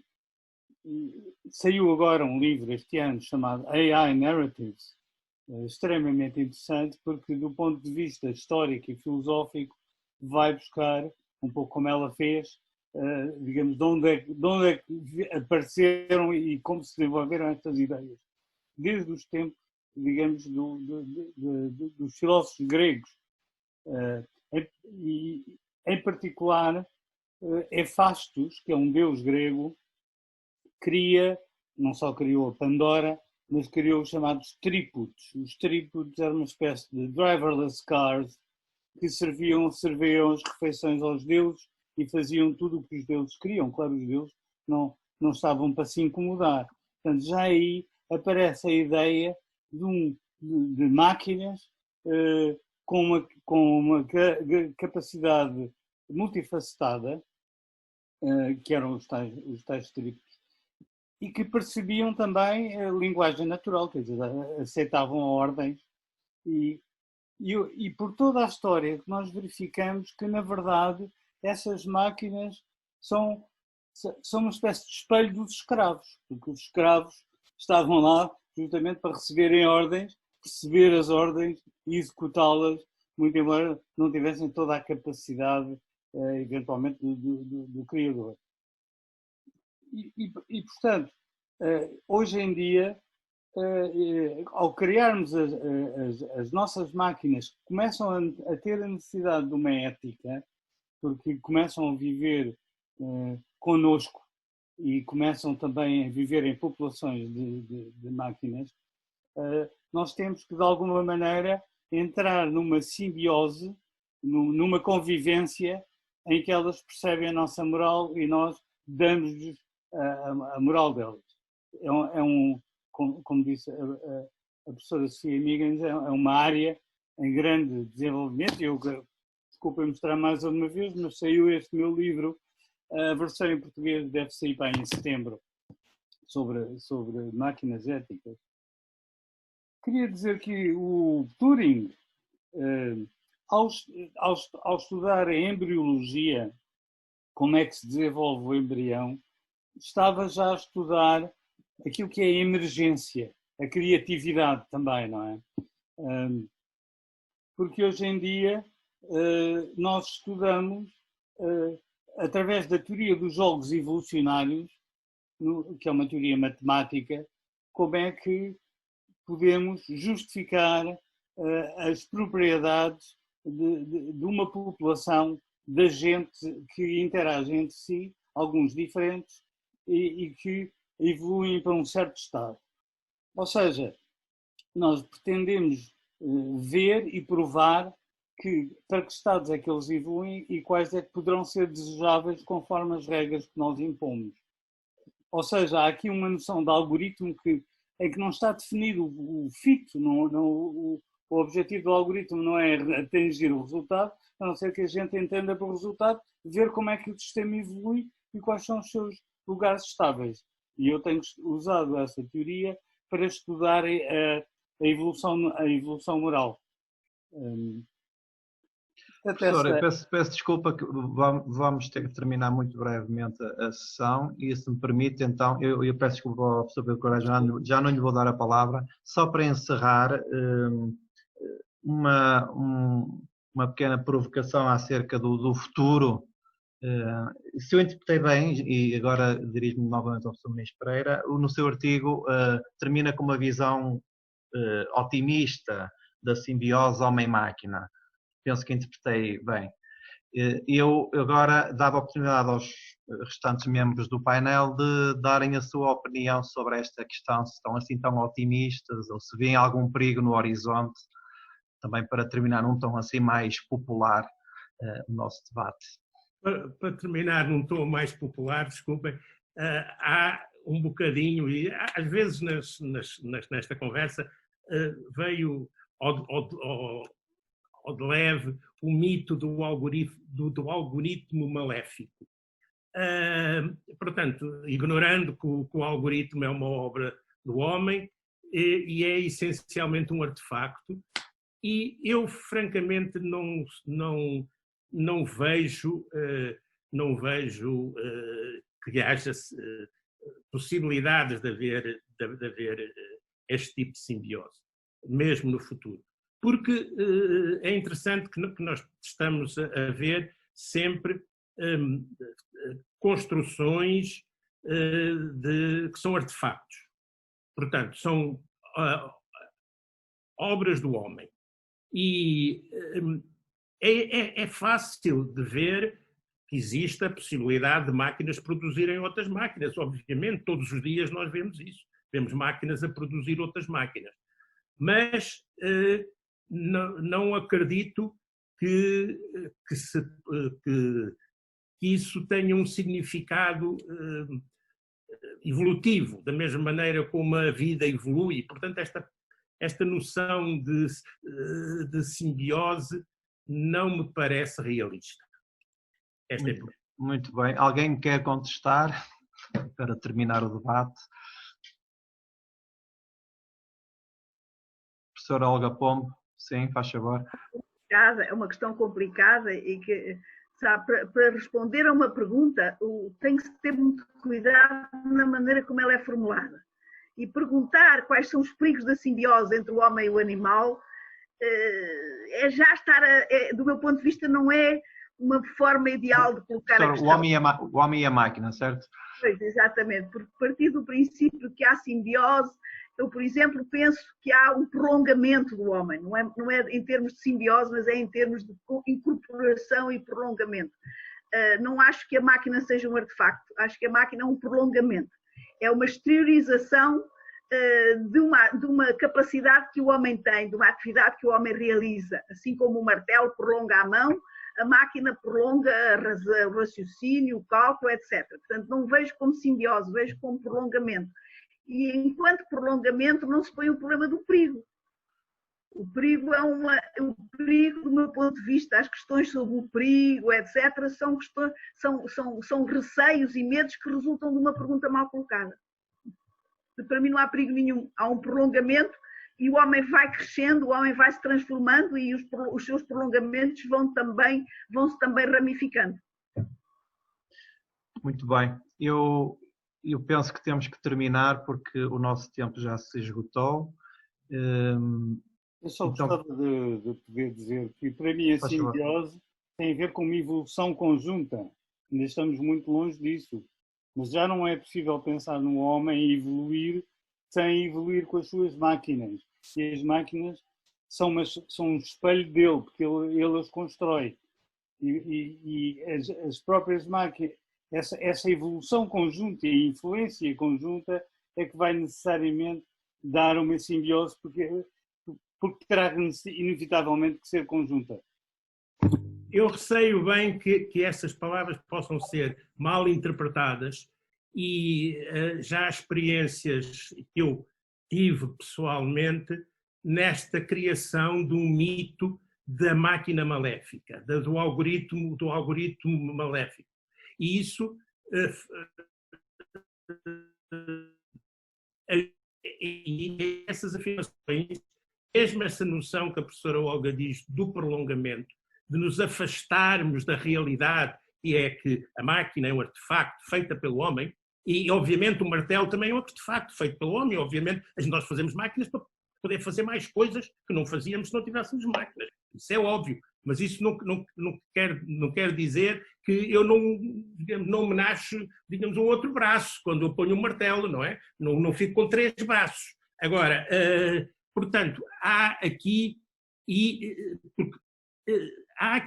saiu agora um livro este ano chamado AI Narratives, extremamente interessante, porque do ponto de vista histórico e filosófico vai buscar, um pouco como ela fez, digamos, de onde é que apareceram e como se desenvolveram estas ideias. Desde os tempos, digamos, dos filósofos gregos. E, em particular, Hefastos, que é um deus grego, não só criou a Pandora, mas criou os chamados trípodes. Os trípodes eram uma espécie de driverless cars que serviam as refeições aos deuses e faziam tudo o que os deuses queriam. Claro, os deuses não estavam para se incomodar. Portanto, já aí aparece a ideia de máquinas com uma capacidade multifacetada, que eram os tais trípodes, e que percebiam também a linguagem natural, quer dizer, aceitavam ordens. E por toda a história que nós verificamos que, na verdade, essas máquinas são uma espécie de espelho dos escravos, porque os escravos estavam lá justamente para receberem ordens, perceber as ordens e executá-las, muito embora não tivessem toda a capacidade, eventualmente, do Criador. E portanto, hoje em dia, ao criarmos as nossas máquinas, começam a ter a necessidade de uma ética, porque começam a viver connosco e começam também a viver em populações de máquinas, nós temos que, de alguma maneira, entrar numa simbiose, numa convivência em que elas percebem a nossa moral e nós damos-lhes a moral delas. Como disse a professora Sofia Migans, é uma área em grande desenvolvimento. Eu, desculpem mostrar mais uma vez, mas saiu este meu livro, a versão em português deve sair para em setembro, sobre máquinas éticas. Queria dizer que o Turing, ao estudar a embriologia, como é que se desenvolve o embrião, estava já a estudar aquilo que é a emergência, a criatividade também, não é? Porque hoje em dia nós estudamos, através da teoria dos jogos evolucionários, que é uma teoria matemática, como é que podemos justificar as propriedades de uma população de agentes que interagem entre si, alguns diferentes, e que evoluem para um certo estado. Ou seja, nós pretendemos ver e provar para que estados é que eles evoluem e quais é que poderão ser desejáveis conforme as regras que nós impomos. Ou seja, há aqui uma noção de algoritmo em que não está definido o fito, o objetivo do algoritmo não é atingir o resultado, a não ser que a gente entenda pelo resultado, ver como é que o sistema evolui e quais são os seus lugares estáveis. E eu tenho usado essa teoria para estudar a evolução moral. Professor, eu peço desculpa que vamos ter que terminar muito brevemente a sessão e, se me permite, então, eu peço desculpa ao professor Pedro Correia, já não lhe vou dar a palavra, só para encerrar uma pequena provocação acerca do futuro. Se eu interpretei bem, e agora dirijo-me novamente ao professor Ministro Pereira, no seu artigo termina com uma visão otimista da simbiose homem-máquina. Penso que interpretei bem. Eu agora dava a oportunidade aos restantes membros do painel de darem a sua opinião sobre esta questão, se estão assim tão otimistas ou se veem algum perigo no horizonte, também para terminar num tom assim mais popular o nosso debate. Para terminar num tom mais popular, desculpem, há um bocadinho, e às vezes nesta conversa veio ao de leve o mito do algoritmo maléfico. Portanto, ignorando que o algoritmo é uma obra do homem e é essencialmente um artefacto, e eu francamente não vejo que haja possibilidades de haver este tipo de simbiose, mesmo no futuro. Porque é interessante que nós estamos a ver sempre construções que são artefactos. Portanto, são obras do homem. E é fácil de ver que existe a possibilidade de máquinas produzirem outras máquinas. Obviamente, todos os dias nós vemos isso. Vemos máquinas a produzir outras máquinas. Mas não acredito que isso tenha um significado evolutivo, da mesma maneira como a vida evolui. Portanto, esta noção de simbiose não me parece realista. Muito bem. Alguém quer contestar para terminar o debate? Professora Olga Pombo, sim, faz favor. É uma questão complicada e que, sabe, para responder a uma pergunta tem que se ter muito cuidado na maneira como ela é formulada. E perguntar quais são os perigos da simbiose entre o homem e o animal é já estar, do meu ponto de vista, não é uma forma ideal de colocar a questão. O homem e a máquina, certo? Pois, exatamente, porque a partir do princípio que há simbiose, eu, por exemplo, penso que há um prolongamento do homem, não é em termos de simbiose, mas é em termos de incorporação e prolongamento. Não acho que a máquina seja um artefacto, acho que a máquina é um prolongamento. É uma exteriorização de uma capacidade que o homem tem, de uma atividade que o homem realiza. Assim como o martelo prolonga a mão, a máquina prolonga o raciocínio, o cálculo, etc. Portanto, não vejo como simbiose, vejo como prolongamento. E enquanto prolongamento não se põe o problema do perigo. O perigo o perigo, do meu ponto de vista, as questões sobre o perigo, etc., são receios e medos que resultam de uma pergunta mal colocada. Para mim não há perigo nenhum. Há um prolongamento e o homem vai crescendo, o homem vai se transformando e os seus prolongamentos vão-se também ramificando. Muito bem. Eu penso que temos que terminar porque o nosso tempo já se esgotou. Eu só gostava de poder dizer que, para mim, a simbiose tem a ver com uma evolução conjunta. Ainda estamos muito longe disso. Mas já não é possível pensar no homem evoluir sem evoluir com as suas máquinas. E as máquinas são um espelho dele, porque ele as constrói. E as próprias máquinas, essa evolução conjunta e a influência conjunta é que vai necessariamente dar uma simbiose, porque terá inevitavelmente que ser conjunta. eu receio bem que essas palavras possam ser mal interpretadas e já há experiências que eu tive pessoalmente nesta criação de um mito da máquina maléfica, do algoritmo maléfico. E isso e essas afirmações, mesmo essa noção que a professora Olga diz do prolongamento, de nos afastarmos da realidade, que é que a máquina é um artefacto feita pelo homem, e obviamente o martelo também é um artefacto feito pelo homem, obviamente nós fazemos máquinas para poder fazer mais coisas que não fazíamos se não tivéssemos máquinas. Isso é óbvio, mas isso não quer dizer que eu não me nasce, digamos, um outro braço quando eu ponho um martelo, não é? Não fico com 3 braços. Agora, portanto, há aqui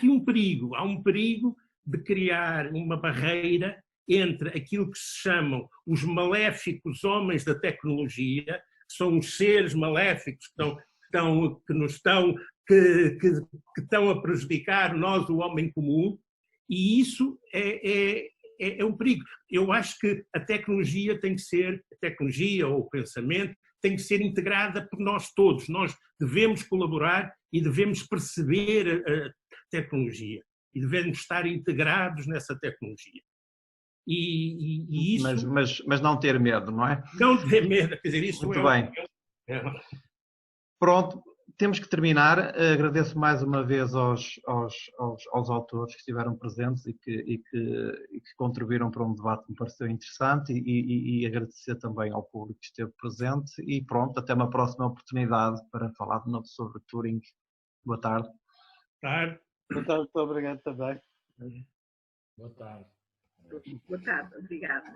um perigo. Há um perigo de criar uma barreira entre aquilo que se chamam os maléficos homens da tecnologia, que são os seres maléficos que estão a prejudicar nós, o homem comum, e isso é um perigo. Eu acho que a tecnologia ou o pensamento tem que ser integrada por nós todos. Nós devemos colaborar e devemos perceber a tecnologia e devemos estar integrados nessa tecnologia. E isso... mas não ter medo, não é? Não ter medo, quer dizer, isso muito bem. Pronto, temos que terminar. Agradeço mais uma vez aos autores que estiveram presentes e que contribuíram para um debate que me pareceu interessante e agradecer também ao público que esteve presente e pronto, até uma próxima oportunidade para falar de novo sobre Turing. Boa tarde. Boa tarde, muito obrigado também. Boa tarde. Boa tarde, obrigada.